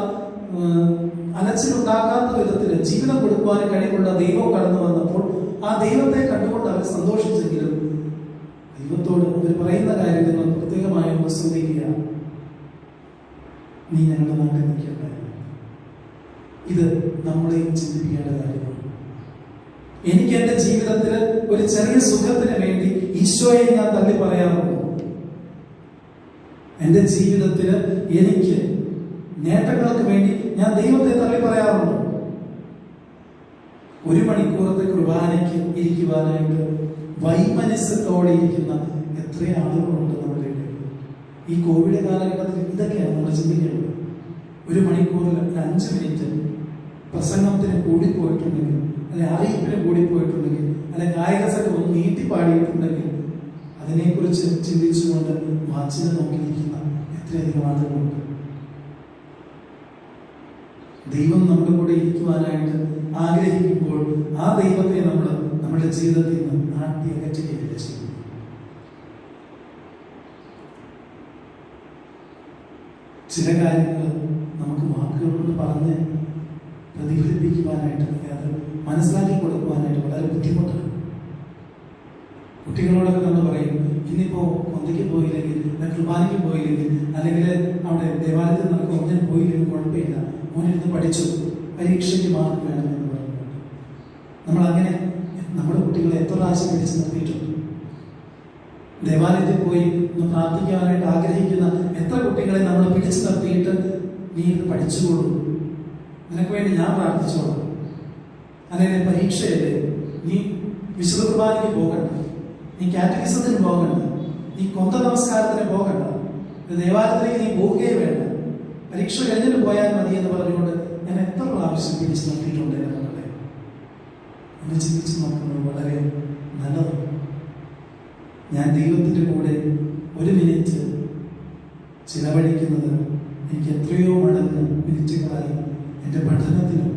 A: അലച്ചിലുണ്ടാക്കാത്ത വിധത്തിൽ ജീവിതം കൊടുക്കുവാനും കഴിവുള്ള ദൈവം കടന്നു വന്നപ്പോൾ ആ ദൈവത്തെ കണ്ടുകൊണ്ട് അവർ സന്തോഷിച്ചെങ്കിലും ദൈവത്തോട് അവർ പറയുന്ന കാര്യം നിങ്ങൾ പ്രത്യേകമായി ശ്രദ്ധിക്കുക. നീ ഞങ്ങളുടെ നാട്ടിൽ നിൽക്കേണ്ടത്. ഇത് നമ്മളെയും ചിന്തിപ്പിക്കേണ്ട കാര്യമാണ്. എനിക്ക് എന്റെ ജീവിതത്തിൽ ഒരു ചെറിയ സുഖത്തിന് വേണ്ടി ഈശോയെ ഞാൻ തള്ളി പറയാറുണ്ട്. എന്റെ ജീവിതത്തിൽ എനിക്ക് നേട്ടങ്ങൾക്ക് വേണ്ടി ഞാൻ ദൈവത്തെ തള്ളി പറയാറുണ്ട്. 1 മണിക്കൂറത്തെ കുർബാനയ്ക്ക് ഇരിക്കുവാനായിട്ട് വൈമനസ്യത്തോടെ ഇരിക്കുന്ന എത്ര ആളുകളുണ്ട് നമ്മുടെ ഇടയിൽ. ഈ കോവിഡ് കാലഘട്ടത്തിൽ ഇതൊക്കെയാണ് നമ്മൾ ചിന്തിക്കേണ്ടത്. 1 മണിക്കൂറിൽ 5 മിനിറ്റ് പ്രസംഗത്തിന് കൂടിപ്പോയിട്ടുണ്ടെങ്കിൽ, അല്ലെ അറിയിപ്പിന് കൂടിപ്പോയിട്ടുണ്ടെങ്കിൽ, അല്ലെ ഗായക സംഘം ഒന്ന് നീട്ടിപ്പാടിയിട്ടുണ്ടെങ്കിൽ അതിനെക്കുറിച്ച് ചിന്തിച്ചുകൊണ്ട് വാച്ചിനെ നോക്കിയിരിക്കുന്ന എത്രയധികം ആളുകളുണ്ട്. ദൈവം നമ്മുടെ കൂടെ ഇരിക്കുവാനായിട്ട് ആഗ്രഹിക്കുമ്പോൾ ആ ദൈവത്തെ നമ്മൾ നമ്മുടെ ജീവിതത്തിൽ നിന്ന് നാട്ടി അകറ്റുകയല്ല ചെയ്യുന്നത്. ചില കാര്യങ്ങൾ നമുക്ക് വാക്കുകൾ കൊണ്ട് പറഞ്ഞ് പ്രതിഫലിപ്പിക്കുവാനായിട്ട്, അത് മനസ്സിലാക്കി കൊടുക്കുവാനായിട്ട് വളരെ ബുദ്ധിമുട്ടാണ്. കുട്ടികളോടൊക്കെ നമ്മൾ പറയും, ഇന്നിപ്പോ കൊന്തയ്ക്ക് പോയില്ലെങ്കിൽ, കുർബാനയ്ക്ക് പോയില്ലെങ്കിൽ, അല്ലെങ്കിൽ അവിടെ ദേവാലയത്തിൽ നടക്കും ഒന്നിനും പോയില്ലെങ്കിൽ കുഴപ്പമില്ല, മോനിരുന്ന് പഠിച്ചു, പരീക്ഷയ്ക്ക് മാർക്ക് വേണമെന്ന് പറയുന്നുണ്ട്. നമ്മൾ അങ്ങനെ നമ്മുടെ കുട്ടികളെ എത്ര പ്രാവശ്യം പിടിച്ചു നിർത്തിയിട്ടുണ്ട്. ദേവാലയത്തിൽ പോയി ഒന്ന് പ്രാർത്ഥിക്കാനായിട്ട് ആഗ്രഹിക്കുന്ന എത്ര കുട്ടികളെ നമ്മൾ പിടിച്ചു നിർത്തിയിട്ട് നീ ഇന്ന് പഠിച്ചുകൊള്ളൂ, നിനക്ക് വേണ്ടി ഞാൻ പ്രാർത്ഥിച്ചോളാം, അല്ലെങ്കിൽ പരീക്ഷയല്ലേ, നീ വിശുദ്ധ കുർബാനയ്ക്ക് പോകണ്ട, നീ കാറ്റഗിസത്തിന് പോകണ്ട, നീ കൊന്ത നമസ്കാരത്തിന് പോകണ്ട, ദേവാലയത്തിലേക്ക് നീ പോവുകയേ വേണ്ട, പരീക്ഷ കഴിഞ്ഞിട്ട് പോയാൽ മതി എന്ന് പറഞ്ഞുകൊണ്ട് ഞാൻ എത്ര പ്രാവശ്യം പിടിച്ചു നിർത്തിയിട്ടുണ്ട് എന്നെ മക്കളെ. ഒന്ന് ചിന്തിച്ച് നോക്കുന്നത് വളരെ നല്ലതാണ്. ഞാൻ ദൈവത്തിൻ്റെ കൂടെ 1 മിനിറ്റ് ചിലവഴിക്കുന്നത് എനിക്ക് എത്രയോ മടങ്ങ് മിനിറ്റുകളായി എൻ്റെ പഠനത്തിനും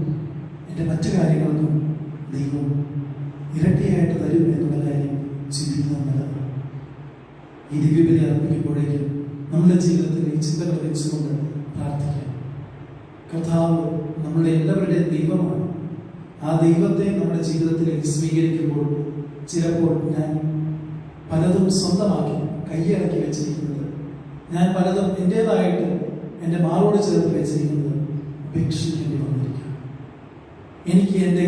A: എൻ്റെ മറ്റു കാര്യങ്ങൾക്കും ദൈവം ഇരട്ടിയായിട്ട് തരും എന്നുള്ള കാര്യം ചിന്തിക്കുന്നത് നല്ലതാണ്. ഈ ദിവ്യബലി അർപ്പിക്കുമ്പോഴേക്കും നമ്മുടെ ജീവിതത്തിൽ ഈ ചിന്തകൾ വെച്ചുകൊണ്ട് പ്രാർത്ഥിക്കാം. കർത്താവ് നമ്മുടെ എല്ലാവരുടെയും ദൈവമാണ്. ആ ദൈവത്തെ നമ്മുടെ ജീവിതത്തിലേക്ക് സ്വീകരിക്കുമ്പോൾ ചിലപ്പോൾ ഞാൻ പലതും സ്വന്തമാക്കി കൈയടക്കി വെച്ചിരിക്കുന്നത്, ഞാൻ പലതും എൻ്റേതായിട്ട് എൻ്റെ മാറോട് ചേർത്ത് വെച്ചിരിക്കുന്നത് ഉപേക്ഷിക്കേണ്ടി വന്നിരിക്കാം. എനിക്ക് എൻ്റെ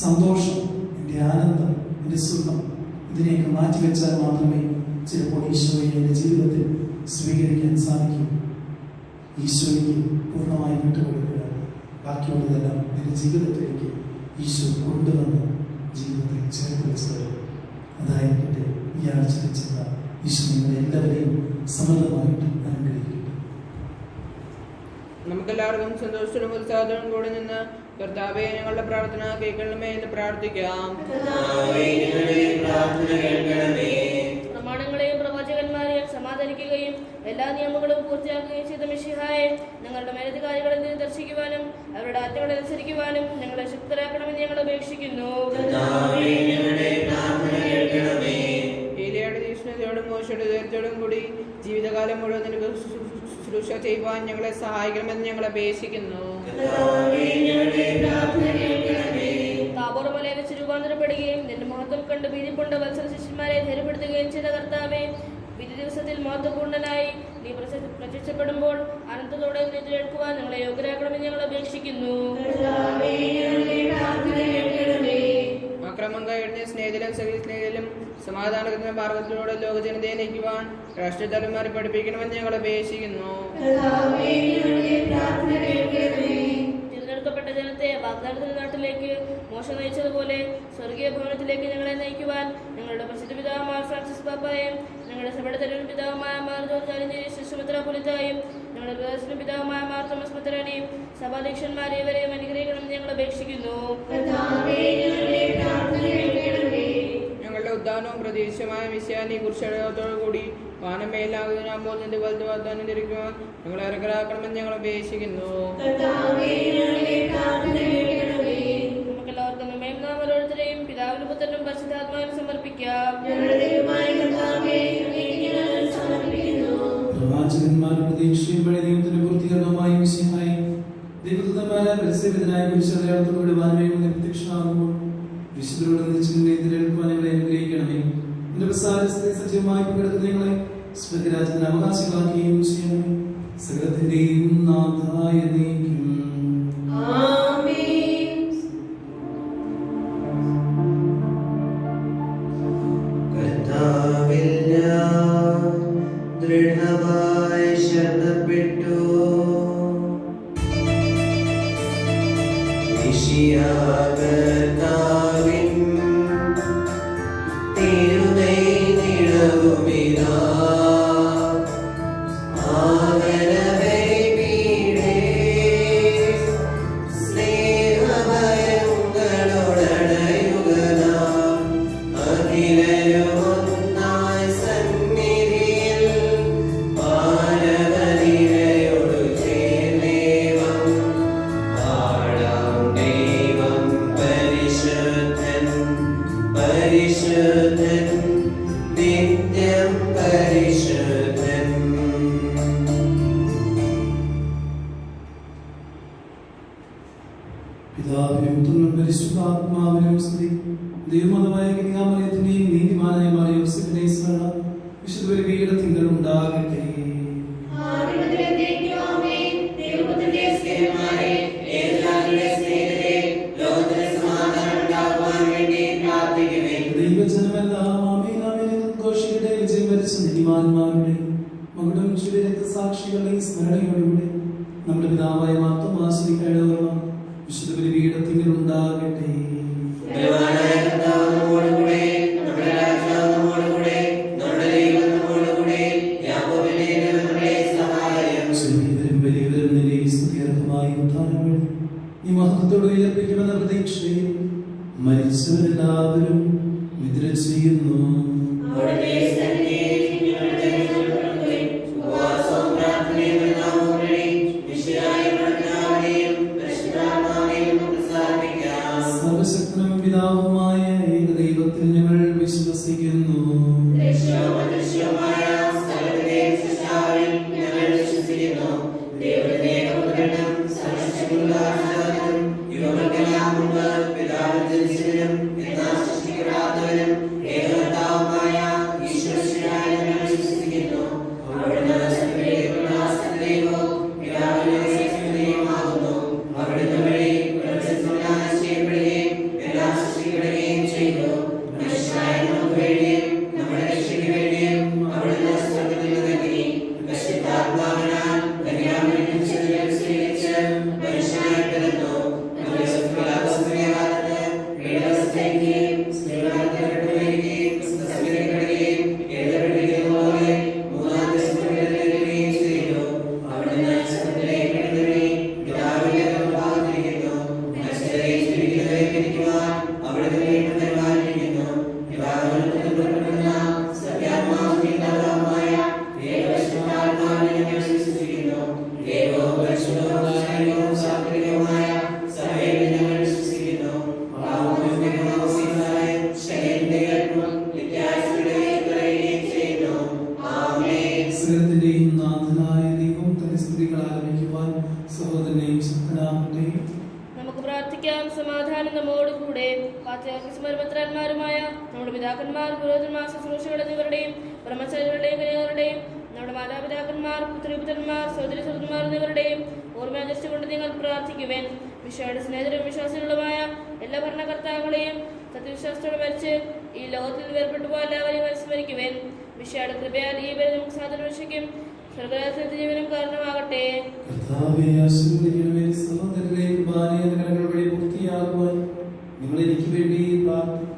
A: സന്തോഷം, എൻ്റെ ആനന്ദം, എൻ്റെ സുഖം ഇതിനെയൊക്കെ മാറ്റിവെച്ചാൽ മാത്രമേ ചിലപ്പോൾ ഈശോയെ എൻ്റെ ജീവിതത്തിൽ സ്വീകരിക്കാൻ സാധിക്കും. ഈശോയ്ക്ക് പൂർണ്ണമായി വിട്ടുകൊടുക്കുക, ബാക്കിയുള്ളതെല്ലാം എൻ്റെ ജീവിതത്തിലേക്ക് ഈശോ കൊണ്ടുവന്ന് ജീവിതത്തിൽ ചേർത്ത് വെച്ചത്. അതായിരിക്കട്ടെ ഈ ആഴ്ച ചിന്ത. ഈശോ നിങ്ങളെ എല്ലാവരെയും സമൃദ്ധമായിട്ട് അനുഗ്രഹിക്കട്ടെ.
B: നമുക്കെല്ലാവർക്കും സന്തോഷവും ഉത്സാഹത്തോടും കൂടി നിന്ന് കർത്താവേ ഞങ്ങളുടെ പ്രാർത്ഥന കേൾക്കണമേ എന്ന് പ്രാർത്ഥിക്കാം.
D: പ്രമാണങ്ങളെയും പ്രവാചകന്മാരെയും സമാധാനിക്കുകയും എല്ലാ നിയമങ്ങളും പൂർത്തിയാക്കുകയും ചെയ്ത മിശിഹായെ ഞങ്ങളുടെ മേലധികാരികളിൽ നിന്ന് ദർശിക്കുവാനും അവരുടെ ആജ്ഞകളെ അനുസരിക്കുവാനും ഞങ്ങളെ ശക്തരാക്കണമെന്ന് ഞങ്ങൾ അപേക്ഷിക്കുന്നു.
B: ഏലിയായുടെ തീക്ഷ്ണതയോടും മോശയുടെ ധൈര്യത്തോടും കൂടി ജീവിതകാലം മുഴുവൻ നിനക്ക് ശുശ്രൂഷ ചെയ്യുവാൻ ഞങ്ങളെ സഹായിക്കണമെന്ന് ഞങ്ങൾ അപേക്ഷിക്കുന്നു.
D: താബോർ മലയിൽ വെച്ച് രൂപാന്തരപ്പെടുകയും നിന്റെ മഹത്വം കണ്ട് ഭീതികൊണ്ട് വത്സര ശിഷ്യന്മാരെ ധൈര്യപ്പെടുത്തുകയും ചെയ്ത കർത്താവേ, വിധി ദിവസത്തിൽ മഹത്വപൂർണ്ണനായി നീ പ്രത്യക്ഷപ്പെടുമ്പോൾ അനന്തത്തോടെ എഴുന്നേൽക്കുവാൻ ഞങ്ങളെ യോഗ്യരാക്കണമെന്ന് ഞങ്ങൾ അപേക്ഷിക്കുന്നു.
B: അക്രമം കഴിഞ്ഞ സ്നേഹിതലും സഹിസ്നേഹിതലും സമാധാനത്തിന്റെ മാർഗത്തിലൂടെ ലോകജനതയെ നയിക്കുവാൻ രാഷ്ട്രീയതലന്മാരെ പഠിപ്പിക്കണമെന്ന് ഞങ്ങൾ അപേക്ഷിക്കുന്നു.
D: തിരഞ്ഞെടുക്കപ്പെട്ട ജനത്തെ വാഗ്ദാനത്തിന്റെ നാട്ടിലേക്ക് മോശം നയിച്ചതുപോലെ സ്വർഗീയ ഭവനത്തിലേക്ക് ഞങ്ങളെ നയിക്കുവാൻ ഞങ്ങളുടെ പ്രസിദ്ധ പിതാവുമായ ഫ്രാൻസിസ് പാപ്പായും ഞങ്ങളുടെ സഭയുടെ തലവൻ പിതാവുമായ മാർ ജോർജ് ആലിഞ്ചേരി മെത്രാപ്പൊലീത്തായും ഞങ്ങളുടെ പ്രദേശത്തിന്റെ പിതാവുമായ മാർ തോമസ് മെത്രാനെയും സഭാധ്യക്ഷന്മാരെ ഇവരെയും അനുഗ്രഹിക്കണമെന്ന് ഞങ്ങൾ അപേക്ഷിക്കുന്നു.
B: ഞങ്ങളുടെ ഉദ്ധാനവും പ്രതീക്ഷമായ മിശിഹായെ കുറിച്ചോടു കൂടി വാനമേലാകുമ്പോൾ നിന്റെ വലത് വാഗ്ദാനം തിരിക്കുവാൻ ഞങ്ങളെ അർഹരാക്കണമെന്ന് ഞങ്ങൾ അപേക്ഷിക്കുന്നു.
D: നമുക്കെല്ലാവർക്കും
A: സേവിതനായ കുരിശടയാളത്തോടെ വാനമേഖല പ്രത്യക്ഷമാകുമ്പോൾ വിശുദ്ധരോട് നിശ്ചിതനെ എതിരേൽക്കുവാൻ ഞങ്ങളെ അനുഗ്രഹിക്കണമേ. എന്റെ പ്രസാദത്തെ സജീവമായി പങ്കെടുക്കുന്ന ഞങ്ങളെ സ്വർഗ്ഗരാജ്യത്തിന് അവകാശികളാക്കുകയും ചെയ്യണമേ. സകലത്തിന്റെയും നാഥായ നീക്കും.
C: ആമേൻ.
F: കർത്താവിൽ ഞാൻ ദൃഢമായി ശരണപ്പെട്ടു. കർത്താവിൻ തിരുനൈ നിഴവുമിതാ പരിശുദ്ധൻ നിത്യം പരിശുദ്ധൻ.
A: പിതാവിനും പുത്രനും പരിശുദ്ധാത്മാവിനും സ്തുതി. ദൈവമായ കന്യാമറിയത്തിന്റെയും നീതിമാനായ മാറിയ യോസേഫിന്റെയും സ്മരണ വിശുദ്ധ ബലിപീഠത്തിങ്കൽ ഉണ്ടാകട്ടെ. ദൈവജനമെല്ലാം ആമേൻ ആമേൻ എന്ന് ഘോഷിക്കട്ടെ. വിജയം വരിച്ച നീതിമാന്മാരുടെ മകുടം ചുരി രക്തസാക്ഷികളുടെ സ്മരണയോടുകൂടെ നമ്മുടെ പിതാവായ മാർത്തോമാശ്രീയുടെ ഓർമ്മ വിശുദ്ധ ബലിപീഠത്തിങ്കൽ ഉണ്ടാകട്ടെ. വലിയവരും നിന്റെ സ്തുതിയർഹമായ ഉദ്ധാനം വഴി നീ മഹത്വത്തോട് ഉയർപ്പിക്കുമെന്ന പ്രതീക്ഷയിൽ മരിച്ചവരെല്ലാവരും നിദ്ര ചെയ്യുന്നു. സർവശക്തനും പിതാവുമായ ഏകദൈവത്തിൽ ഞങ്ങൾ വിശ്വസിക്കുന്നു. സകലത്തിന്റെയും നാഥനായ ദൈവം തന്റെ സ്തുതികൾ ആലപിക്കുവാൻ സഹോദരനെയും ശക്തനാകട്ടെ.
D: നമുക്ക് പ്രാർത്ഥിക്കാം. സമാധാനം നമ്മോടുകൂടെ. പാത്രന്മാരുമായ നമ്മുടെ പിതാക്കന്മാർ, പുരോഹിതന്മാർ, ശുശ്രൂഷകൾ എന്നിവരുടെയും ബ്രഹ്മചാരികളുടെയും കന്യകളുടെയും നമ്മുടെ മാതാപിതാക്കന്മാർ, പുത്രിപുത്രന്മാർ, സഹോദരി സഹോദരന്മാർ എന്നിവരുടെയും ഓർമ്മയാചരിച്ചുകൊണ്ട് നിങ്ങൾ പ്രാർത്ഥിക്കുവാൻ. വിശ്വയുടെ സ്നേഹിതരും വിശ്വാസികളുമായ എല്ലാ ഭരണകർത്താക്കളെയും സത്യവിശ്വാസത്തോടെ മരിച്ച് ഈ ലോകത്തിൽ വേർപെട്ടു പോയ എല്ലാവരെയും അനുസ്മരിക്കുവാൻ. വിശ്വയുടെ കൃപയാൽ ഈ ബലി നമുക്ക് സാധനം രക്ഷിക്കും സ്വർഗ്ഗരാജ്യത്തിന്റെ ജീവനും കാരണമാകട്ടെ.
A: കർത്താവേ, ആശീർവദിക്കണമേ. സഹോദരരെ, കുർബാനയെ കരങ്ങൾ വഴി പൂർത്തിയാക്കുവാൻ നിങ്ങൾ എനിക്ക് വേണ്ടി പ്രാർത്ഥിക്കുന്നു.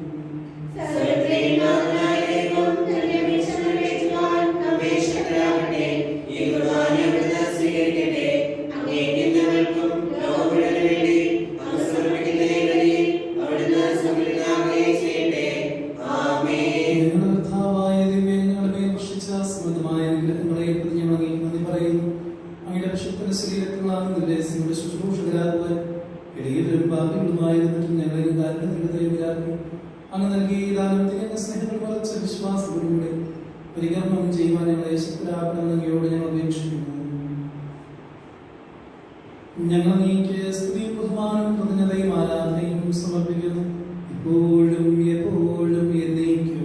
A: അങ്ങ് നൽകിയ ദാനത്തിന് സ്നേഹത്തിൽ വളർച്ച വിശ്വാസത്തിലൂടെ പരികർമ്മം ചെയ്യുവാൻ ഞങ്ങളെ ശക്തരാക്കണമെന്നോട് ഞങ്ങൾ അപേക്ഷിക്കുന്നു. ഞങ്ങൾ നീക്ക് സ്തുതിയും ബഹുമാനവും കൃതജ്ഞതയും ആരാധനയും സമർപ്പിക്കുന്നു ഇപ്പോഴും എപ്പോഴും എന്നേക്കും.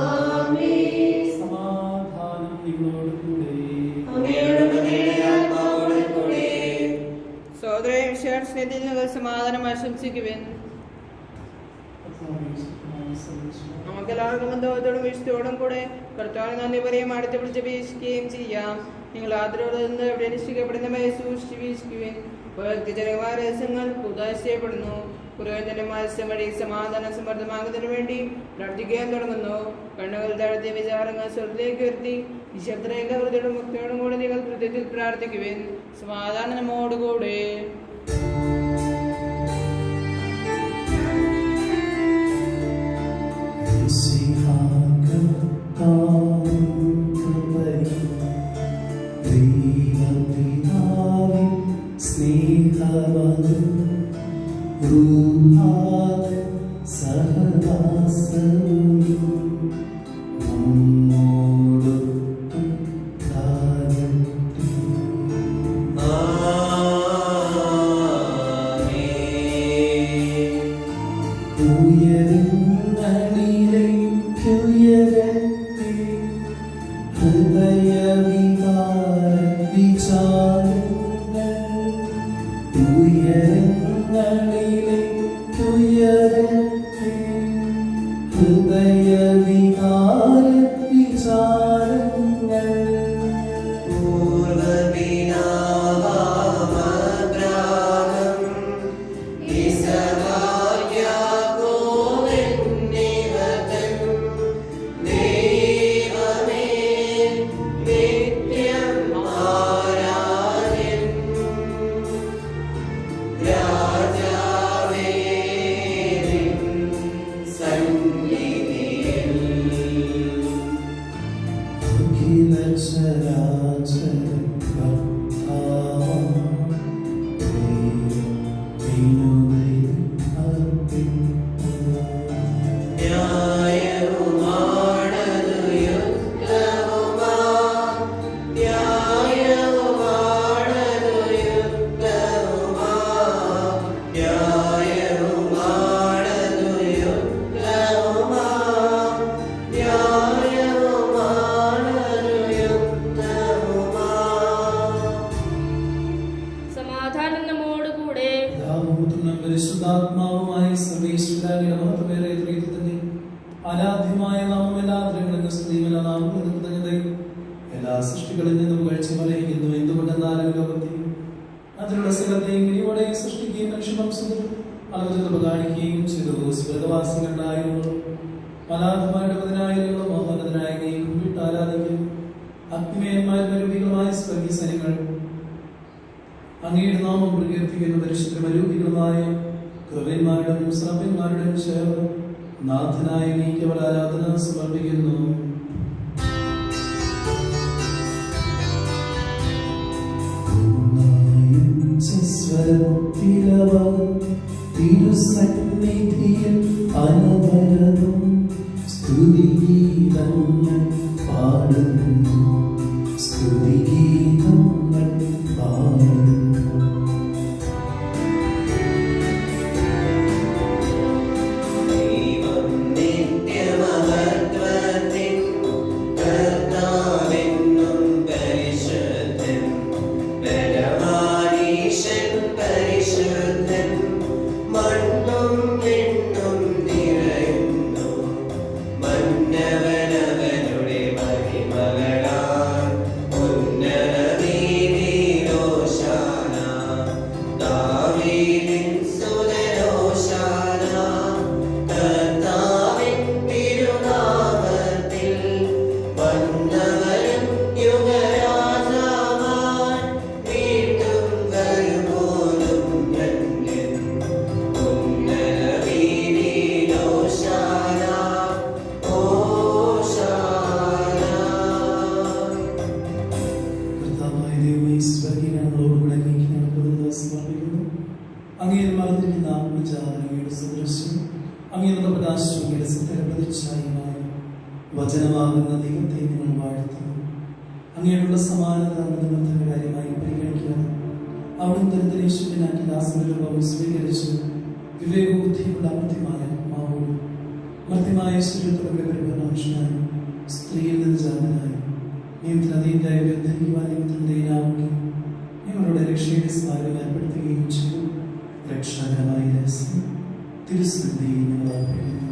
C: ആമേൻ.
A: സമാധാനം നിങ്ങളോട് കൂടെ.
C: അങ്ങയുടെ മകയുടെ ആത്മാവോട് കൂടെ.
B: സഹോദരൻ വിശ്വാസത്തിൽ നിങ്ങൾ സമാധാനം ആശംസിക്കുവിൻ. നമുക്കെല്ലാവർക്കും ബന്ധത്തോടും വിശുദ്ധോടും കൂടെ കർത്താവിന് നന്ദി പറയും അടുത്ത് പിടിച്ച് വീക്ഷിക്കുകയും ചെയ്യാം. നിങ്ങൾ ആദരവോടെ നിന്ന് എവിടെ നിശ്ചയിക്കപ്പെടുന്നവയെ സൂക്ഷിച്ച് വീക്ഷിക്കുവിൻ. വ്യക്തിജനമായ രഹസ്യങ്ങൾ ഉദാശ ചെയ്യപ്പെടുന്നു. പുരോഹിതന്റെ മത്സ്യം വഴി സമാധാനം സമൃദ്ധമാകുന്നതിനു വേണ്ടി പ്രാർത്ഥിക്കാൻ തുടങ്ങുന്നു. കണ്ണുകൾ താഴ്ത്തിയ വിചാരങ്ങൾ സ്വർഗത്തിലേക്ക് ഉയർത്തി നിശബ്ദരേഖവൃത്തിയോടും മുക്തിയോടും കൂടെ നിങ്ങൾ കൃത്യത്തിൽ പ്രാർത്ഥിക്കുവിൻ. സമാധാനം നമ്മോടുകൂടെ. അങ്ങയുടെ നാമം പ്രകീർത്തിക്കുന്ന പരിശുദ്ധമരൂപികളുമായ കൃപന്മാരുടെയും ശ്രവ്യന്മാരുടെയും ചേർന്ന് നാഥനായ നീക്ക് അവർ ആരാധന സമർപ്പിക്കുന്നു. തിരുസന്നിധിയിൽ അനവരതും സ്തുതിഗീതങ്ങൾ പാടുന്നു, സ്തുതിഗീതങ്ങൾ പാടുന്നു. വചനമാകുന്ന ദൈവത്തെ നിങ്ങൾ വാഴ്ത്തുന്നു. അങ്ങനെയുള്ള സമാനത നിബന്ധന കാര്യമായി പരിഗണിക്കുക.
A: അവിടുന്ന് ദരിദ്രനീശ്വരനാക്കി ദാസരൂപം സ്വീകരിച്ചു. വിവേകബുദ്ധിയുള്ള അമൃത്യമായ ആത്മാവോടും മർത്യമായ ശരീരത്തോടെ പരിപൂർണ്ണ മനുഷ്യനായി സ്ത്രീയിൽ നിന്ന് ജാതനായി നിയമത്തിനധീനായി ധരിക്കുവാൻ നിയമത്തിനാവുകയും ഞങ്ങളുടെ രക്ഷയുടെ സ്മാരകം ഏർപ്പെടുത്തുകയും ചെയ്തു. രക്ഷാകരമായ രഹസ്യം തിരുസന്നിധിയിൽ ഞങ്ങൾ അർപ്പിക്കുന്നു.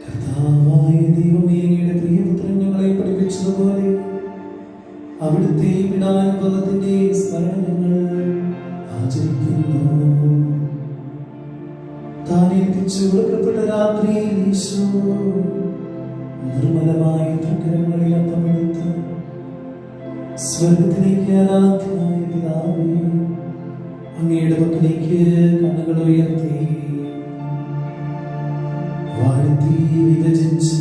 A: കർത്താവായ ദൈവമേ, അങ്ങയുടെ പ്രിയപുത്രൻ ഞങ്ങളെ പഠിപ്പിച്ചതുപോലെ അവിടുത്തെ പീഡാനുഭവത്തിന്റെ സ്മരണ ഞങ്ങൾ ആചരിക്കുന്നു. താൻ ഏൽപ്പിച്ചു കൊടുക്കപ്പെട്ട രാത്രിയിൽ ഈശോ നിർമ്മലമായ തൃക്കരങ്ങളിൽ അപ്പമെടുത്ത് സ്വർഗത്തിലേക്ക് ആരാധ്യനായ പിതാവേ, അങ്ങയുടെ പക്കലേക്ക് കണ്ണുകൾ ഉയർത്തി വാഴ്ത്തി വിഭജിച്ച്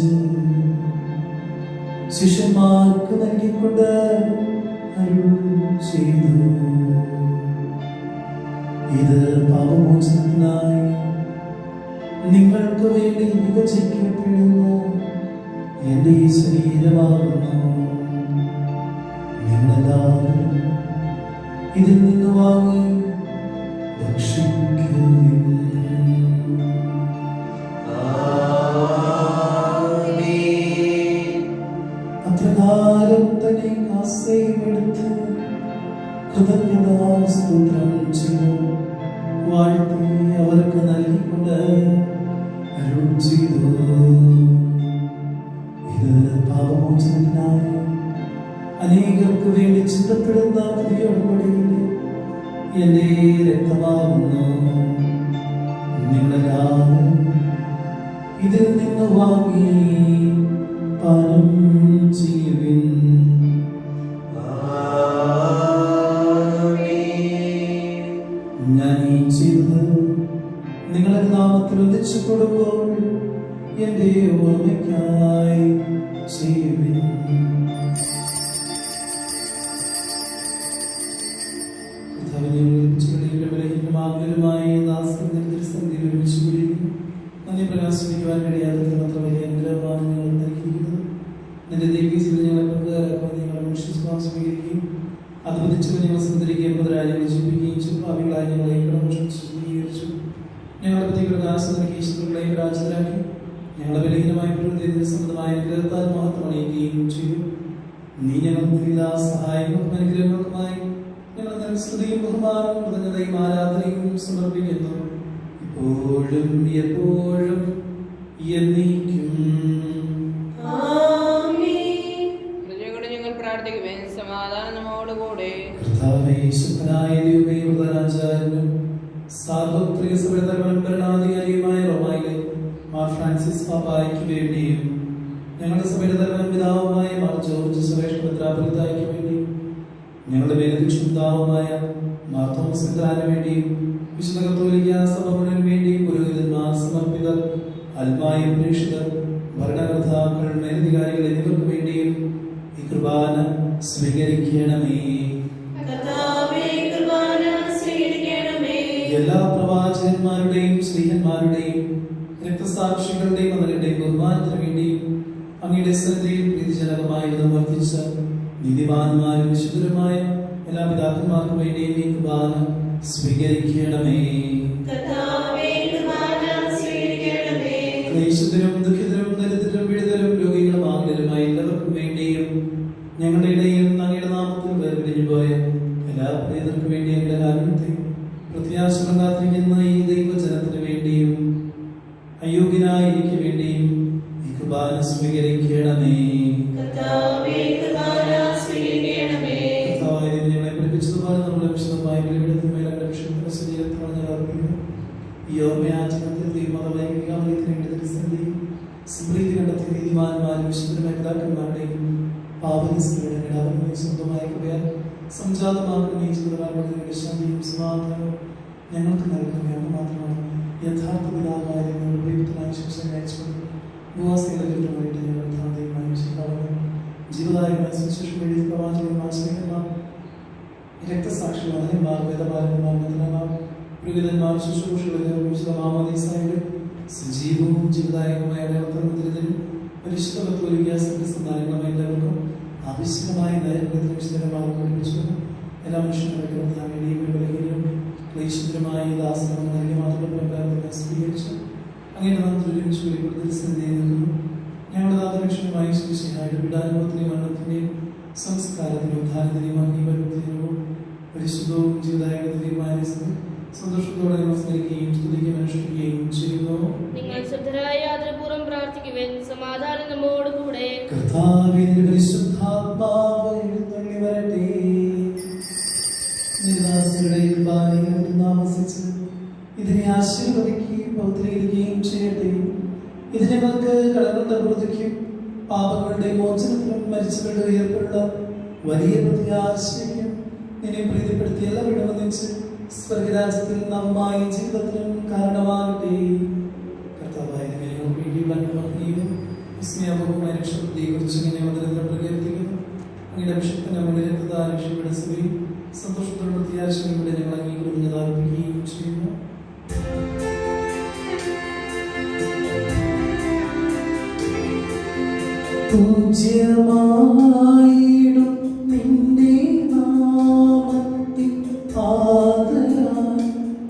A: ശിഷ്യന്മാർക്ക് നൽകിക്കൊണ്ട് അരുൾ ചെയ്തു. ഇത് പാപമോചനത്തിനായി നിങ്ങൾക്ക് വേണ്ടി വിഭജിക്കപ്പെടുന്ന എന്റെ ഈ ശരീരമാകുന്നു. നിങ്ങളെല്ലാവരും ഇതിൽ നിന്ന് വാങ്ങി ഭക്ഷിക്കുവിൻ. അപ്രകാരം തന്നെ കാസയും എടുത്ത് കൃതജ്ഞതാസ്തോത്രം ചെയ്തു വാഴ്ത്തി അവർക്ക് നൽകിക്കൊണ്ട് അരുൾ ചെയ്തു. ഇത് പാപമോചനത്തിനായി അനേകർക്ക് വേണ്ടി ചിന്തപ്പെടുന്ന പുതിയ ഉടമ്പടിയിലെ എന്റെ രക്തമാകുന്നു. നിങ്ങളെല്ലാവരും ഇതിൽ നിന്ന് വാങ്ങി പാനം ചെയ്യുവിൻ. ഞാൻ ഈ ചെയ്തത് നിങ്ങളുടെ നാമത്തിൽ ഒന്നിച്ചു കൊടുക്കുമ്പോൾ എന്റെ ഓർമ്മയ്ക്കായി ചെയ്യുവിൻ. നന്ദി പ്രകാശിപ്പിക്കുവാൻ കഴിയാതെ അത്ര വലിയ അനുഗ്രഹമാണ് നിങ്ങൾ നൽകിയിരിക്കുന്നത്. നിന്റെ ദൈവിക ജീവിതം ഞങ്ങളെ പങ്കുകാരാക്കുവാൻ നിങ്ങളെ മനുഷ്യസ്വാസം സ്വീകരിക്കുകയും അത്ഭുതിച്ചു ഞങ്ങൾ സഞ്ചരിക്കുകയും മുതലാളികളെ ജീവിക്കുകയും ചെയ്തു. ഭാവികളായി ഞങ്ങളെ ശുദ്ധീകരിച്ചു. ഞങ്ങളുടെ പ്രതികളുടെ ആശം നൽകി ശത്രുക്കളെയും രാജിതരാക്കി ഞങ്ങളെ ബലഹീനമായ പ്രകൃതി സംബന്ധമായ അനുഗ്രഹത്താൽ മഹത്വം അണിയിക്കുകയും ചെയ്തു. നീ ഞങ്ങൾക്ക് എല്ലാ സഹായങ്ങൾക്കും അനുഗ്രഹങ്ങൾക്കുമായി ഞങ്ങൾ സ്തുതിയും ബഹുമാനവും കൃതജ്ഞതയും ആരാധനയും സമർപ്പിക്കുന്നു, ഇപ്പോഴും എപ്പോഴും എന്നേക്കും.
B: ഞങ്ങൾ പ്രാർത്ഥിക്കുവേൻ. സമാധാനം നമ്മോടുകൂടെ.
A: സാർവത്രിക സഭയുടെ ഭരണാധികാരിയുമായ റോമായിലെ മാർ ഫ്രാൻസിസ് പാപ്പായ്ക്ക് വേണ്ടിയും ഞങ്ങളുടെ സഭയുടെ തലവൻ പിതാവുമായ മാർ ജോർജ് സുരേഷ് മെത്രാപ്പൊലീത്തായ്ക്ക് വേണ്ടിയും ഞങ്ങളുടെ മേലധ്യക്ഷതാവുമായ മാർ തോമസ് മെത്രാന് വേണ്ടിയും വിശുദ്ധ കത്തോലിക്ക സഭ മുഴുവൻ വേണ്ടിയും പുരോഹിതന്മാർ, സമർപ്പിതർ, ആത്മായ പ്രേക്ഷിതർ, ഭരണകർത്താക്കൾ, മേലധികാരികൾ എന്നിവർക്ക് വേണ്ടിയും ഈ കുർബാന സ്വീകരിക്കണമേ. എല്ലാ പ്രവാചകന്മാരുടെയും സ്ത്രീഹന്മാരുടെയും രക്തസാക്ഷികളുടെയും അവരുടെ ബഹുമാനത്തിന് വേണ്ടിയും അങ്ങയുടെ സന്നിധിയിൽ പ്രീതിജനകമായ വിധം വർദ്ധിച്ച നീതിമാന്മാരും വിശുദ്ധരുമായ എല്ലാ പിതാക്കന്മാർക്കും വേണ്ടിയും ഈ കുർബാന സ്വീകരിക്കണമേ. ക്ലേശത്തിനും ദുഃഖിതരും ദരിദ്രരും പീഡിതരും രോഗികളും ആകുലരുമായ എല്ലാവർക്കും വേണ്ടിയും ഞങ്ങളുടെ ഇടയിൽ അങ്ങയുടെ നാമത്തിൽ വേർപിരിഞ്ഞു പോയ എല്ലാ പ്രിയതർക്കും വേണ്ടി അങ്ങയുടെ കാരുണ്യത്തെ പ്രത്യാശം കാത്തിരിക്കുന്ന ഈ ദൈവജനത്തിന് വേണ്ടിയും അയോഗ്യനായ എനിക്ക് വേണ്ടിയും ഈ കുർബാന സ്വീകരിക്കണമേ. ഞങ്ങളെ പഠിപ്പിച്ചതുപോലെ നമ്മുടെ വിശദമായ ഈ ഓർമ്മയാചരണത്തിൽ സമൃദ്ധി കണ്ടെത്തിയ നീതിമാന്മാരും വിശുദ്ധമായ പിതാക്കന്മാരുടെയും പാപനിസ്തുകളുടെ സ്വന്തമായ കൃപയാൽ സംജാതമാക്കുന്ന ഈ ജീവിതകാലങ്ങളുടെ ശാന്തിയും സമാധാനവും ഞങ്ങൾക്ക് നൽകുകയാണ് മാത്രമാണ് യഥാർത്ഥ പിതാവായ ഞങ്ങളുടെ പ്രിയപ്പെട്ടനായ ശിക്ഷ ഭൂവാസികളുമായിട്ട് ഞങ്ങൾ ധാന്തയുമായി ശിക്കാവുന്നു. ജീവദായകമായ സുശേഷം എഴുതി പ്രവാചകന്മാർ, സ്നേഹന്മാർ, രക്തസാക്ഷികൾ, അനന്മാർ, വേദപാലന്മാർ, മന്ത്രന്മാർ, പുരോഹിതന്മാർ, ശുശ്രൂഷകളിലും സജീവവും ജീവദായകമായ പരിശുദ്ധ കത്തോലിക്ക സന്താനങ്ങളും എല്ലാവർക്കും ആവശ്യമായ വിശദമാർഗിച്ചു എല്ലാ മനുഷ്യരും ക്ലേശിതരമായ ദാസനം നൽകിയ മാതൃപ്രകാരത്തെ സ്വീകരിച്ച് അങ്ങനെ നാം ഒരുമിച്ച് വെളിപ്പെടുത്തുന്നു. ഞങ്ങളുടെ നാഥലക്ഷ്യമായ ശ്രീശിഹായുടെ വിടാനുഭവത്തിനെയും മരണത്തിന്റെയും സംസ്കാരത്തിനും ഉദ്ധാനത്തിനെയും അംഗീകാരത്തിനും പരിശുദ്ധവും ജീവിതായകത്തിന്റെയുമായ സന്തോഷത്തോടെ നമ്മൾ സ്മരിക്കുകയും സ്തുതിക്കുകയും അനുഷ്ഠിക്കുകയും ചെയ്യുന്നു.
D: നിങ്ങൾ ശ്രദ്ധരായ ആദരപൂർവ്വം പ്രാർത്ഥിക്കുവിൻ. സമാധാനം നമ്മോട് കൂടെ.
A: കർത്താവിന്റെ പരിശുദ്ധാത്മാവ് എഴുന്നള്ളി വരട്ടെ. നിദാസരുടെ ബാലികൾ താമസിച്ച് ഇതിനെ ആശീർവദിക്കുകയും പൗത്രീകരിക്കുകയും ചെയ്യട്ടെ. ഇത് ഞങ്ങൾക്ക് കടങ്ങളുടെ പ്രതിക്കും പാപങ്ങളുടെ മോചനത്തിനും മരിച്ചവരുടെ ഉയർപ്പുള്ള വലിയ പ്രത്യാശയ്ക്കും നിന്നെ പ്രീതിപ്പെടുത്തി എല്ലാവരും വന്നിച്ച് സ്വർഗരാജ്യത്തിൽ നവമായ ജീവിതത്തിനും കാരണമാകട്ടെ. കർത്താവായ വിസ്മയപൂർവമായ രക്ഷത്തെക്കുറിച്ച് ഇങ്ങനെ അവതരണം പ്രകീർത്തിക്കുന്നു. അങ്ങയുടെ അഭിഷേകത്തിന്റെ നമ്മുടെ രക്തദാനക്ഷയുടെ സഭയിൽ സന്തോഷത്തോടെ പ്രത്യാശയോടെ ഞങ്ങൾ അംഗീകരിക്കുന്നത് ആരംഭിക്കുകയും ചെയ്യുന്നു. പൂജ്യമായിടും നിന്റെ നാമത്തിൽ ആദരാൽ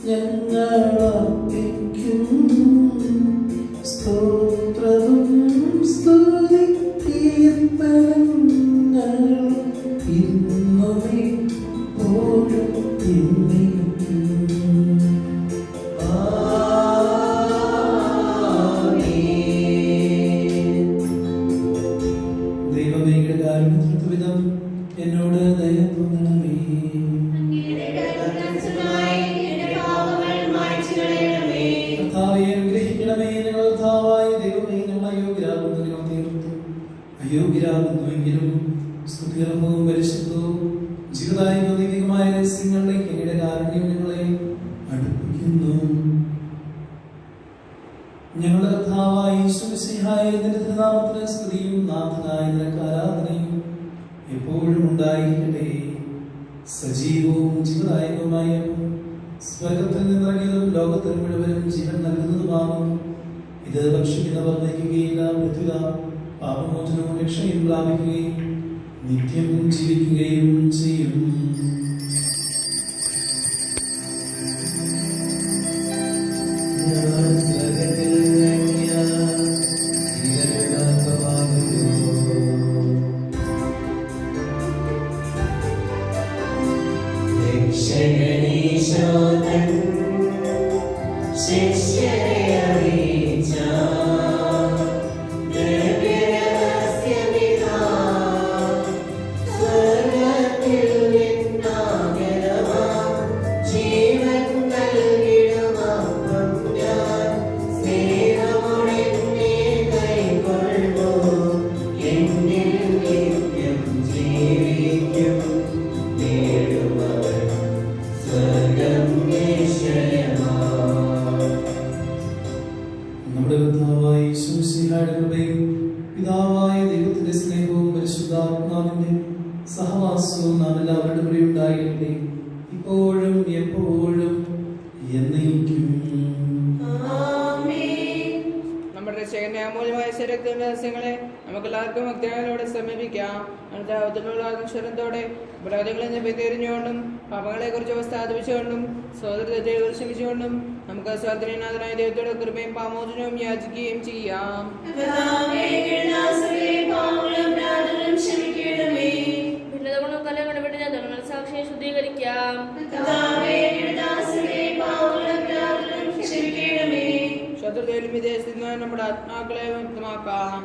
A: ഞങ്ങളർപ്പിക്കും സ്തോത്രവും സ്തുതി കീർത്തനങ്ങളും ഇന്നുമേ പോഴും എന്നേക്കും. എന്നോട് ദയ തോന്നണമേ. കർത്താവേ അനുഗ്രഹിക്കണമേ. ഞങ്ങൾ കർത്താവായ ദൈവമേ, ഞങ്ങൾ അയോഗ്യരാകുന്നു, ഞങ്ങൾ തീർത്തു അയോഗ്യരാകുന്നുവെങ്കിലും സ്തുതിർഹവും പരിശുദ്ധവും ജീവിതായ ദൈവികമായ രഹസ്യങ്ങളിലേക്ക് അങ്ങയുടെ കാരുണ്യം ഞങ്ങളെ അടുപ്പിക്കുന്നു. ഞങ്ങളുടെ കർത്താവായ യേശുമിശിഹായ നിന്റെ തിരുനാമത്തിന് സ്തുതിയും നാഥനായ നിനക്ക് ആരാധനയും എപ്പോഴും ഉണ്ടായിരിക്കട്ടെ. സജീവവും ജീവദായകവുമായ സ്വർഗത്തിൽ നിന്നിറങ്ങിയതും ലോകത്തിന് മുഴുവനും ജീവൻ നൽകുന്നതുമാകുന്നു. ഇത് ഭക്ഷിക്കുന്നവർ നയിക്കുകയില്ല, മൃത്യുത പാപമോചനവും രക്ഷയും പ്രാപിക്കുകയും നിത്യം ജീവിക്കുകയും ചെയ്യും. പിതാവായ ദൈവത്തിന്റെ സ്നേഹവും പരിശുദ്ധാത്മാവിന്റെ സഹവാസവും നാം എല്ലാവരുടെ കൂടെ ഉണ്ടായിരിക്കട്ടെ, ഇപ്പോഴും എപ്പോഴും എന്നേക്കും.
B: നമ്മുടെ രക്ഷകന്റെ അമൂല്യമായ ശരീരത്തിന്റെ രഹസ്യങ്ങളെ നമുക്കെല്ലാവർക്കും ഭക്തിയോടെ സമീപിക്കാം. അനുതാപത്തിലുള്ള അക്ഷരത്തോടെ അപരാധികളിൽ നിന്ന് പിന്തിരിഞ്ഞുകൊണ്ടും പാപങ്ങളെ കുറിച്ച് സ്ഥാപിച്ചുകൊണ്ടും സഹോദരത്തെ ക്ഷമിച്ചുകൊണ്ടും നമുക്ക് സ്വാതന്ത്ര്യനാഥനായ ദൈവത്തോടെ കൃപയും പാമോചനവും യാചിക്കുകയും ചെയ്യാം.
D: ഭിന്നതകളും കലകളും വിട്ട് ഞങ്ങൾ സാക്ഷിയെ ശുദ്ധീകരിക്കാം.
B: ശത്രുതയിലും വിദേശത്ത് നിന്ന് നമ്മുടെ ആത്മാക്കളെ വ്യക്തമാക്കാം.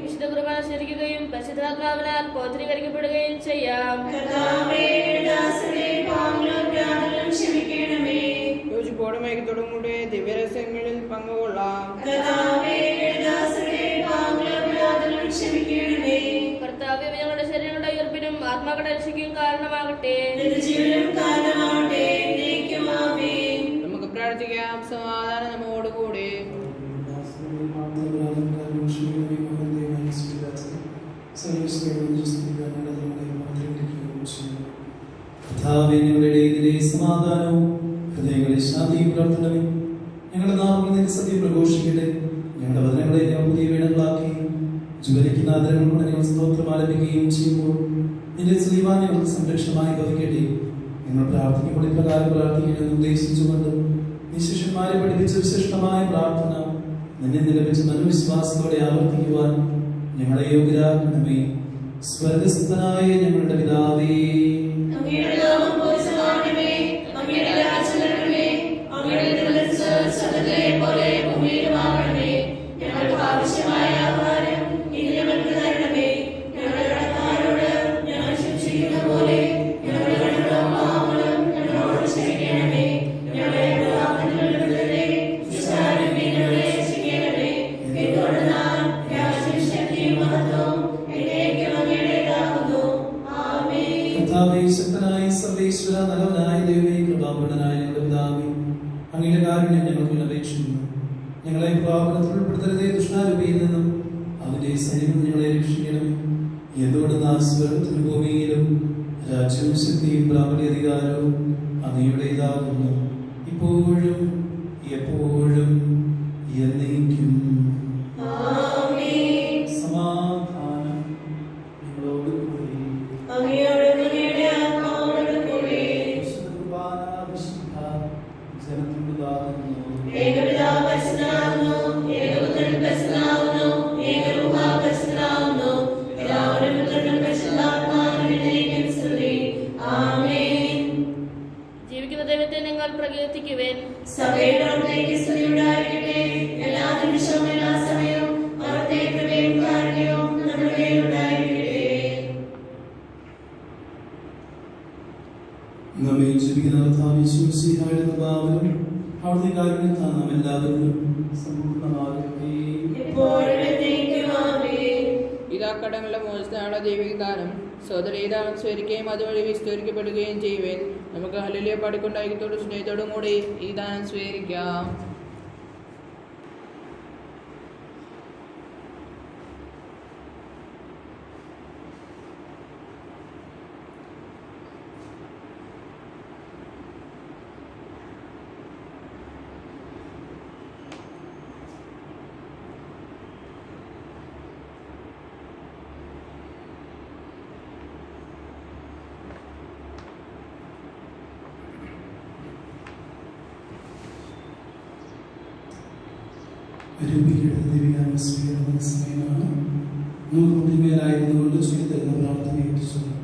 D: വിശുദ്ധ കുർബാന സ്വീകരിക്കുകയും പരിശുദ്ധാത്മാവിനാൽ പൗത്രീകരിക്കപ്പെടുകയും ചെയ്യാം. യോജിപ്പോടെ മയക്കത്തോടും കൂടെ ദിവ്യരഹസ്യങ്ങളിൽ പങ്കുകൊള്ളാം. കർത്താവേ, ഞങ്ങളുടെ ശരീരങ്ങളുടെ ഉയർപ്പിനും ആത്മാക്കളുടെ രക്ഷയ്ക്കും കാരണമാകട്ടെ. നമുക്ക് പ്രാർത്ഥിക്കാം. സമാധാനം നമ്മോടുകൂടി. സമാധാനവും ഹൃദയങ്ങളെ ശാന്തിയും പ്രാർത്ഥനയും
A: ഞങ്ങളുടെ നാമങ്ങൾ നിന്റെ സത്യം പ്രഘോഷിക്കട്ടെ. ഞങ്ങളുടെ വചനങ്ങളെ ഞങ്ങൾ പുതിയ വീണങ്ങളാക്കി ജ്വലിക്കുന്ന ആദരങ്ങൾ കൊണ്ട് ഞങ്ങൾ സ്തോത്രം ആലപിക്കുകയും ചെയ്യുമ്പോൾ നിന്റെ സ്ലീവാൻ ഞങ്ങൾക്ക് സംരക്ഷണമായി ഭവിക്കട്ടെ. ഞങ്ങൾ പ്രാർത്ഥിക്കുമ്പോൾ ഇപ്രകാരം പ്രാർത്ഥിക്കണമെന്ന് ഉദ്ദേശിച്ചുകൊണ്ട് നീ ശിഷ്യന്മാരെ പഠിപ്പിച്ച വിശിഷ്ടമായ പ്രാർത്ഥന നിന്നെ നിലവിച്ച മനോവിശ്വാസത്തോടെ ആവർത്തിക്കുവാൻ ഞങ്ങളെ യോഗ്യരാക്കണമേ. സ്വർഗസ്ഥനായ ഞങ്ങളുടെ പിതാവേ,
C: അങ്ങയുടെ നാമം പൂജിതമാകണമേ. അങ്ങയുടെ രാജ്യം വരണമേ. അങ്ങയുടെ തിരുമനസ്സ് സ്വർഗ്ഗത്തിലെ പോലെ ഭൂമിയിലുമാകണമേ. ഞങ്ങൾക്ക് ആവശ്യമായ ആഹാരം ഇന്ന് ഞങ്ങൾക്ക് തരണമേ. ഞങ്ങളുടെ കടക്കാരോട് ഞങ്ങൾ ക്ഷമിച്ചിരിക്കുന്ന പോലെ ഞങ്ങളുടെ കടങ്ങളും പാപങ്ങളും ഞങ്ങളോട് ക്ഷമിക്കണമേ. ഞങ്ങളെ പ്രലോഭനത്തിൽ ഉൾപ്പെടുത്തരുതേ. ദുഷ്ടാരൂപിയിൽ ഞങ്ങളെ രക്ഷിക്കണമേ. എന്തുകൊണ്ടെന്നാൽ രാജ്യവും ശക്തിയും മഹത്വവും എന്നേക്കും അങ്ങയുടേതാകുന്നു. ആമേൻ.
A: കർത്താവേ, ശക്തനായ സർവേശ്വര, നല്ലവനായ ദൈവമേ, കൃപാപൂർണ്ണനായ ഞങ്ങളുടെ പിതാവേ, അങ്ങയുടെ കാരുണ്യം ഞങ്ങൾക്ക് അപേക്ഷിക്കുന്നു. ഞങ്ങളെ പാപത്തിൽ ഉൾപ്പെടുത്തരുതേ. ദുഷ്ടാരൂപിയിൽ നിന്നും അവന്റെ സൈന്യം ഞങ്ങളെ രക്ഷിക്കണമേ. എന്തുകൊണ്ടെന്നാൽ സ്വർഗ്ഗത്തിലും ഭൂമിയിലും രാജ്യവും ശക്തിയും പ്രാബല്യാധികാരവും അങ്ങയുടേതാകുന്നു, ഇപ്പോഴും എപ്പോഴും എന്നേക്കും.
C: ആമേൻ.
A: സമാധാനം നിങ്ങളോട് കൂടി.
C: അങ്ങയോടും അങ്ങയുടെ ആത്മാവോടും കൂടി.
A: വിശുദ്ധ കുർബാന വിശുദ്ധ ജനത്തിനുള്ളതാകുന്നു.
C: ഏകപിതാവ് പരിശുദ്ധനാകുന്നു. ഏകപുത്രൻ പരിശുദ്ധനാകുന്നു. ഏകരൂഹ പരിശുദ്ധനാകുന്നു. പിതാവിനും പുത്രനും പരിശുദ്ധാത്മാവിനും എന്നേക്കും സ്തുതി. ആമേൻ.
D: ജീവിക്കുന്ന ദൈവത്തെ നിങ്ങൾ പ്രകീർത്തിക്കുവേൻ.
C: സഭയുടെ പ്രവർത്തനയ്ക്ക് സ്തുതി ഉണ്ടായിരിക്കട്ടെ. എല്ലാ നിമിഷവും എല്ലാ സമയവും അവിടുത്തെ കൃപയും കാരുണ്യവും നമ്മുടെ മേലുണ്ടായിരിക്കട്ടെ.
A: നമ്മെ ജീവിക്കുന്ന കർത്താവ് യേശുമിശിഹായുടെ കൃപാവരം അവിടുത്തെ കാരുണ്യത്താൽ നാം എല്ലാവരിലും സമ്പൂർണ്ണമാകട്ടെ.
C: എപ്പോഴും എന്നേക്കും ആമേൻ.
B: ഇതാ കടങ്ങളുടെ മോചനമുള്ള ദൈവികദാനം. സഹോദര ഈ ദാനം സ്വീകരിക്കുകയും അതുവഴി വിസ്തരിക്കപ്പെടുകയും ചെയ്യുവേൻ. നമുക്ക് ഹല്ലേലൂയ പാടിക്കൊണ്ട് ഐക്യത്തോടും സ്നേഹത്തോടും കൂടി ഈ ദാനം സ്വീകരിക്കാം.
A: രൂപീകരണ ദൈവികാത്മ സ്വീകരണ സമയമാണ്. നൂറുമേലായിരുന്നുകൊണ്ട് ചൊല്ലിത്തരുന്ന പ്രാർത്ഥനയായിട്ട് ചൊല്ലും.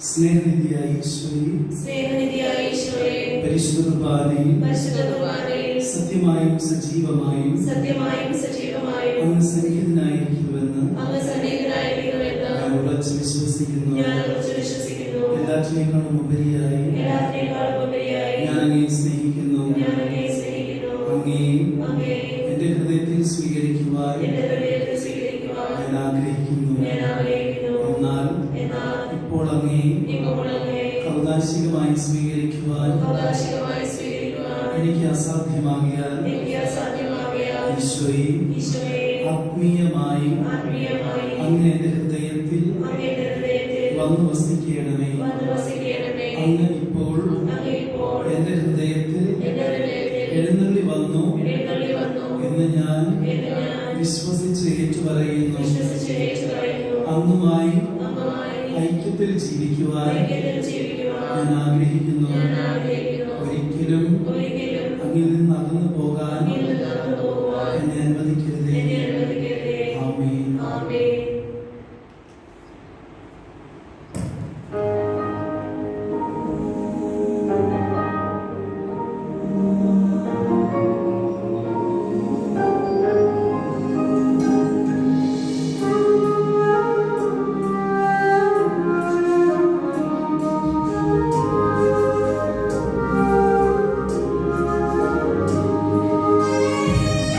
A: സ്നേഹനിധിയായ ഈശോയെ,
C: സ്നേഹനിധിയായ ഈശോയെ,
A: പരിശുദ്ധ കുർബാനയിൽ
C: പരിശുദ്ധ കുർബാനയിൽ
A: സത്യമായും സജീവമായും
C: സത്യമായും സജീവമായും
A: അങ്ങ് സന്നിഹിതനായിരിക്കുന്നുവെന്ന്
C: അങ്ങ് സന്നിഹിതനായിരിക്കുന്നുവെന്ന്
A: ഞാൻ ഉറച്ചു വിശ്വസിക്കുന്നു.
C: ഞാൻ ഉറച്ചു വിശ്വസിക്കുന്നു.
A: എല്ലാറ്റിനേക്കാളും ഉപരിയായി
C: എല്ലാത്തിനേക്കാളും ഉപരിയായി
A: ഞാൻ അങ്ങയെ സ്നേഹിക്കുന്നു.
C: ഞാൻ അങ്ങയെ സ്നേഹിക്കുന്നു.
A: അങ്ങയെ എന്റെ ഹൃദയത്തിൽ സ്വീകരിക്കുവാൻ
C: എന്റെ ഹൃദയത്തിൽ സ്വീകരിക്കുവാൻ
A: ഞാൻ ആഗ്രഹിക്കുന്നു.
C: ഞാൻ ആഗ്രഹിക്കുന്നു.
A: എന്നാൽ ഇപ്പോൾ അങ്ങയെ
C: ഇപ്പോൾ അങ്ങയെ
A: ഔദാശികമായി സ്വീകരിക്കുവാൻ
C: അവകാശികമായി സ്വീകരിക്കുവാൻ
A: എനിക്ക് അസാധ്യമാകിയാൽ
C: എനിക്ക് അസാധ്യമാകയാൽ
A: ഈശോയെ
C: ഈശോയെ
A: ആത്മീയമായി
C: ആത്മീയമായി
A: അങ്ങ് എന്റെ ഹൃദയത്തിൽ
C: അങ്ങയുടെ ഹൃദയത്തിൽ
A: വന്നു വസിക്കണമേ.
C: വന്നു വസിക്കണമേ.
A: അങ്ങ് ഇപ്പോൾ
C: അങ്ങ് ഇപ്പോൾ
A: എന്റെ ഹൃദയത്തിൽ
C: എന്റെ ഹൃദയത്തിൽ
A: എഴുന്നള്ളി വന്നു
C: എഴുന്നള്ളി വന്നു
A: എന്ന് ഞാൻ
C: എന്ന് ഞാൻ
A: വിശ്വസിച്ച് ഏറ്റുപറയുന്നു.
C: വിശ്വസിച്ച് ഏറ്റുപറയുന്നു.
A: അങ്ങുമായി
C: അങ്ങുമായി
A: ഐക്യത്തിൽ ജീവിക്കുവാൻ
C: ഐക്യത്തിൽ ജീവിക്കുവാൻ
A: ഞാൻ ആഗ്രഹിക്കുന്നു.
C: ഞാൻ ആഗ്രഹിക്കുന്നു.
A: ഒരിക്കലും
C: ഒരിക്കലും
A: അങ്ങിൽ നിന്ന് അകന്നു പോകാൻ
C: അങ്ങിൽ നിന്ന് അകന്നു പോകുവാൻ
A: എന്നെ അനുവദിക്കരുതേ.
C: എന്നെ അനുവദിക്കരുതേ.
A: ആമേൻ.
C: ആമേൻ.
G: Thank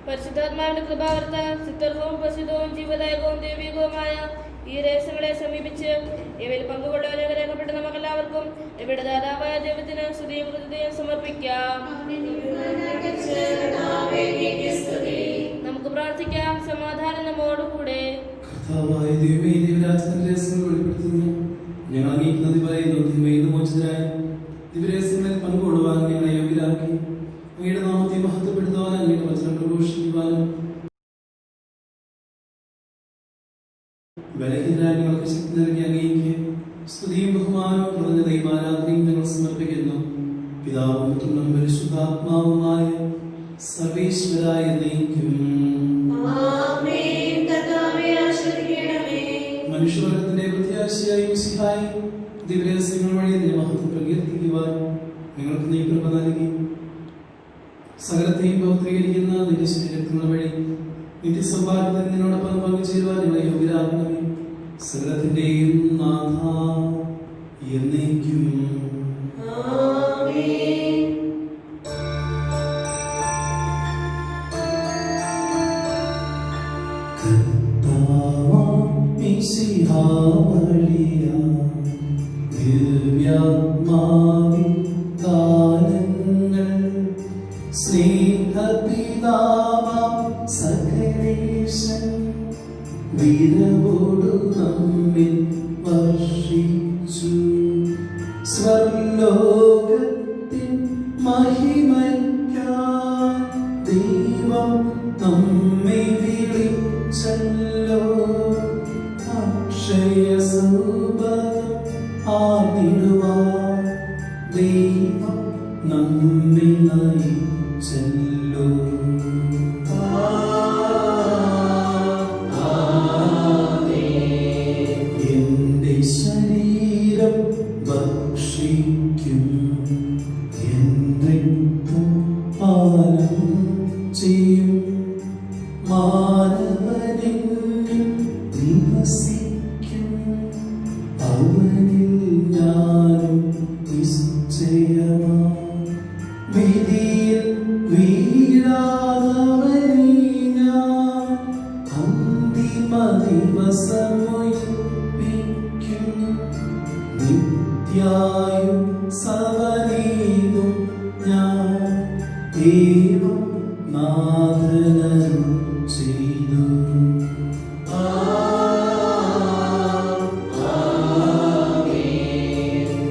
D: പരിശുദ്ധാത്മാവിന്റെ കൃപാവർത്ത സിദ്ധർഹവും പ്രസിദ്ധവും ജീവദായകവും ദൈവികവുമായ ഈ രഹസ്യങ്ങളെ സമീപിച്ച് ഇവയിൽ പങ്കുകൊള്ളുവാൻ രേഖപ്പെട്ട നമുക്കെല്ലാവർക്കും ഇവിടെ ദാതാവായ ദൈവത്തിന് സ്തുതിയും കൃതജ്ഞതയും സമർപ്പിക്കാം. നമുക്ക് പ്രാർത്ഥിക്കാം. സമാധാനം നമ്മോടുകൂടെ.
A: കർത്താവായ ദൈവമേ, ദിവ്യരാജ്യത്തിന്റെ രഹസ്യങ്ങൾ വെളിപ്പെടുത്തുന്നു. ഞങ്ങൾ അങ്ങേക്ക് നന്ദി പറയുന്നു. ദിവ്യമോചിതരായ ദിവ്യരഹസ്യങ്ങളിൽ പങ്കുകൊള്ളുവാൻ ഞങ്ങളെ യോഗ്യരാക്കി. അങ്ങയുടെ നാമത്തെ മഹത്വപ്പെടുത്തുവാൻ, അങ്ങയുടെ വചനം പ്രഘോഷിക്കുവാനും ബലഹീനരായ ഞങ്ങൾക്ക് ശക്തി നൽകി അങ്ങേക്ക് സ്തുതിയും ബഹുമാനവും കൃതജ്ഞതയും ആരാധനയും ഞങ്ങൾ സമർപ്പിക്കുന്നു. പിതാവും പുത്രനും പരിശുദ്ധാത്മാവുമായ സർവേശ്വരായ എന്നേക്കും. മനുഷ്യവർഗത്തിന്റെ പ്രത്യാശയായി മിശിഹായി ദിവ്യരഹസ്യങ്ങൾ വഴി നിന്റെ മഹത്വം പ്രകീർത്തിക്കുവാൻ ഞങ്ങൾക്ക് നീ കൃപ നൽകി. സകലത്തെയും പൗത്രീകരിക്കുന്ന നിന്റെ ശരീരത്തിനുള്ള വഴി നിത്യസമ്പാദത്തിൽ നിന്നോടൊപ്പം പങ്കുചേരുവാൻ ഞങ്ങളെ യോഗ്യരാകണമേ. സകലത്തിന്റെയും നാഥ എന്നേക്കും. ദിവ്യാത്മാവിൻ ദാനങ്ങൾ സ്നേഹപിതാവാം സകലേശൻ വിരവോടു നമ്മിൽ വർഷിച്ചു. സ്വർലോകത്തിൻ മഹിമയ്ക്കായി ദൈവം നമ്മെ വിളിച്ചല്ലോ. അക്ഷയ സൗഭാഗ്യം ആദിടുവാൻ ദൈവം നമ്മെ നയിച്ചല്ലോ. എന്റെ ശരീരം ഭക്ഷിക്കും, എന്റെ പാനം ചെയ്യും. മാനവനിൽ നിവസിക്കും, അവനിൽ ഞാനും നിശ്ചയമാ. വിധിയിൽ വീഴാതവനെ ഞാൻ അന്തിമ ദിവസമൊഴിപ്പിക്കും. നിത്യായും സവനീകും ഞാൻ ദൈവം നാഥനും ചെയ്തു.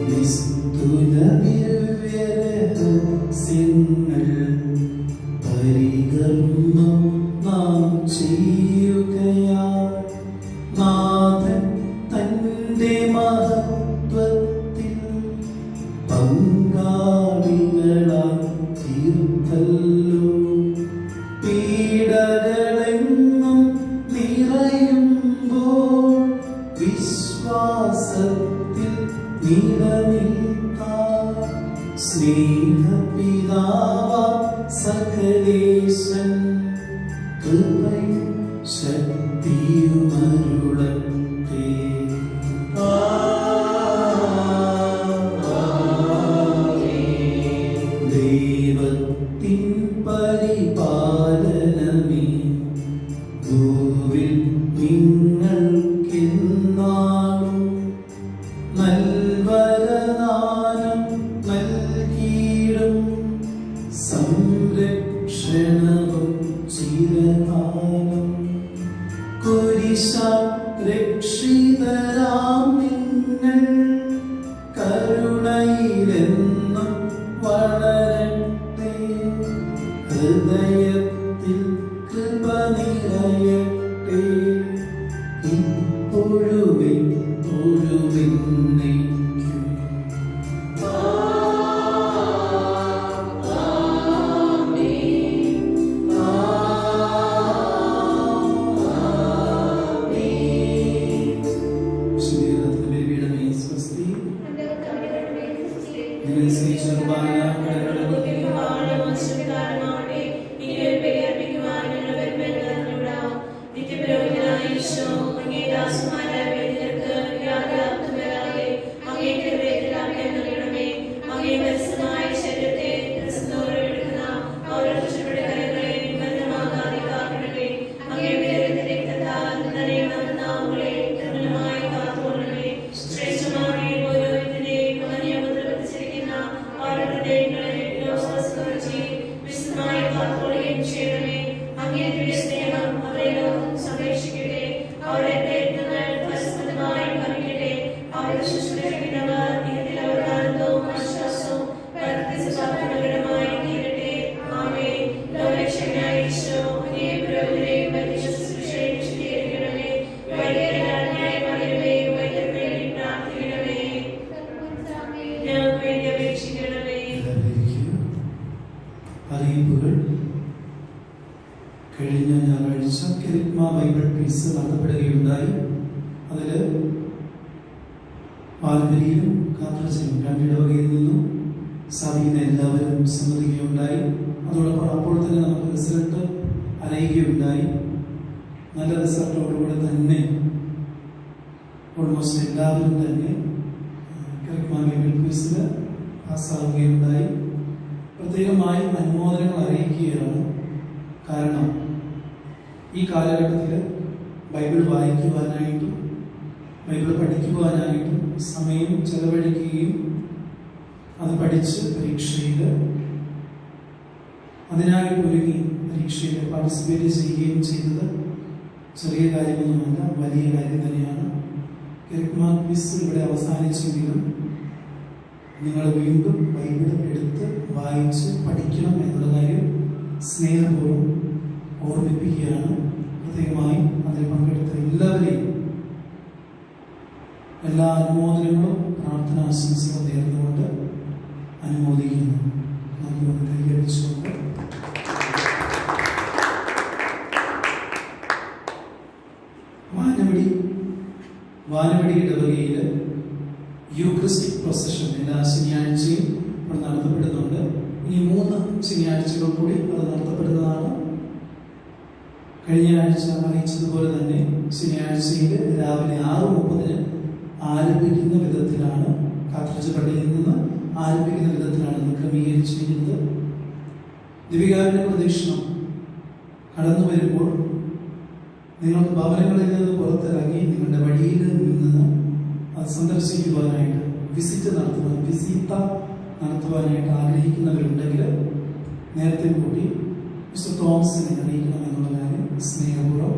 A: നിസ്തുല ദിവ്യരഹസ്യ രഹസ്യങ്ങൾ പരികർമ്മം നാം ചെയ്യുകയാ നാഥൻ തന്റെ മഹത്വത്തിൽ പങ്കാളികളായി തീർത്തല്ലോ. പീഡകളെന്നും നിറയുമ്പോൾ വിശ്വാസത്തിൽ നിലനിൽക്കാൻ സ്നേഹപിതാവാം സകലേശൻ കൃപയും ശക്തിയുമരുളട്ടെ. ദൈവത്തിൻ പരിപാലനമേ ഭൂവിൽ നിങ്ങൾക്കെന്നാളും നൽവരദാനം നൽകിയിടും സംരക്ഷണവും ചിരകാലം. കുരിശാൽ രക്ഷിതരാം നിങ്ങൾ കരുണയിലെന്നും വളരട്ടെ. ഹൃദയത്തിൽ കൃപ നിറയട്ടെ. ഇപ്പോഴും എപ്പോഴും എന്നേക്കും. വിശുദ്ധീകരണത്തിന്റെ ബലിപീഠമേ സ്വസ്തി. നിങ്ങൾ സ്നേഹിച്ച കുർബാന കടകളുടെ അറിയിപ്പുകൾ. കഴിഞ്ഞ ഞായറാഴ്ച കെരിഗ്മ ബൈബിൾ ക്വിസ് നടത്തപ്പെടുകയുണ്ടായി. അതിൽ പാൽമരിയിലും കാത്രച്ചിലും രണ്ടിടവകയിൽ നിന്നും സാധിക്കുന്ന എല്ലാവരും സമ്മതിക്കുകയുണ്ടായി. അതോടൊപ്പം അപ്പോൾ തന്നെ നമുക്ക് റിസൾട്ട് അറിയുകയുണ്ടായി. നല്ല റിസൾട്ടോടുകൂടെ തന്നെ ഓൾമോസ്റ്റ് എല്ലാവരും തന്നെ കെരിഗ്മ ബൈബിൾ ക്വിസിൽ പാസ്സാവുകയുണ്ടായി. പ്രത്യേകമായി അനുമോദനങ്ങൾ അറിയിക്കുകയാണ്. കാരണം ഈ കാലഘട്ടത്തിൽ ബൈബിൾ വായിക്കുവാനായിട്ടും ബൈബിൾ പഠിക്കുവാനായിട്ടും സമയം ചെലവഴിക്കുകയും അത് പഠിച്ച് പരീക്ഷയിൽ അതിനായിട്ട് ഒരുങ്ങി പരീക്ഷയിൽ പാർട്ടിസിപ്പേറ്റ് ചെയ്യുകയും ചെയ്തത് ചെറിയ കാര്യമൊന്നുമല്ല, വലിയ കാര്യം തന്നെയാണ്. കെരിഗ്മ ക്വിസ് ഇവിടെ അവസാനിച്ചെങ്കിലും നിങ്ങൾ വീണ്ടും ബൈബിൾ എടുത്ത് വായിച്ച് പഠിക്കണം എന്നുള്ള കാര്യം സ്നേഹപൂർവ്വം ഓർമ്മിപ്പിക്കുകയാണ്. പ്രത്യേകമായി അതിൽ പങ്കെടുത്ത എല്ലാവരെയും എല്ലാ അനുമോദനങ്ങളും പ്രാർത്ഥനാശംസകളും നേർന്നുകൊണ്ട് അനുമോദിക്കുന്നു. നമുക്ക് കൈകരിച്ചുകൊണ്ട് വാനവടി ഇടവകയിൽ യൂക്രിസ്റ്റിക് പ്രൊസഷൻ എല്ലാ ശനിയാഴ്ചയും ഇവിടെ നടത്തപ്പെടുന്നുണ്ട്. ഇനി 3 ശനിയാഴ്ചകൾ കൂടി അത് നടത്തപ്പെടുന്നതാണ്. കഴിഞ്ഞ ആഴ്ച അറിയിച്ചതുപോലെ തന്നെ ശനിയാഴ്ചയിൽ രാവിലെ 6:30 ആരംഭിക്കുന്ന വിധത്തിലാണ്, കാത്തലിക് പള്ളിയിൽ നിന്ന് ആരംഭിക്കുന്ന വിധത്തിലാണ് ഇത് ക്രമീകരിച്ചിരിക്കുന്നത്. ദിവികാരുടെ പ്രദക്ഷിണം കടന്നു വരുമ്പോൾ നിങ്ങൾക്ക് ഭവനങ്ങളിൽ നിന്ന് പുറത്തിറങ്ങി നിങ്ങളുടെ വഴിയിൽ നിന്ന് അത് സന്ദർശിക്കുവാനായിട്ട് വിസിത്ത നടത്തുവാനായിട്ട് ആഗ്രഹിക്കുന്നവരുണ്ടെങ്കിൽ നേരത്തെ കൂടി മിസ്റ്റർ തോമസിനെ അറിയിക്കണം എന്നുള്ള കാര്യം സ്നേഹപൂർവ്വം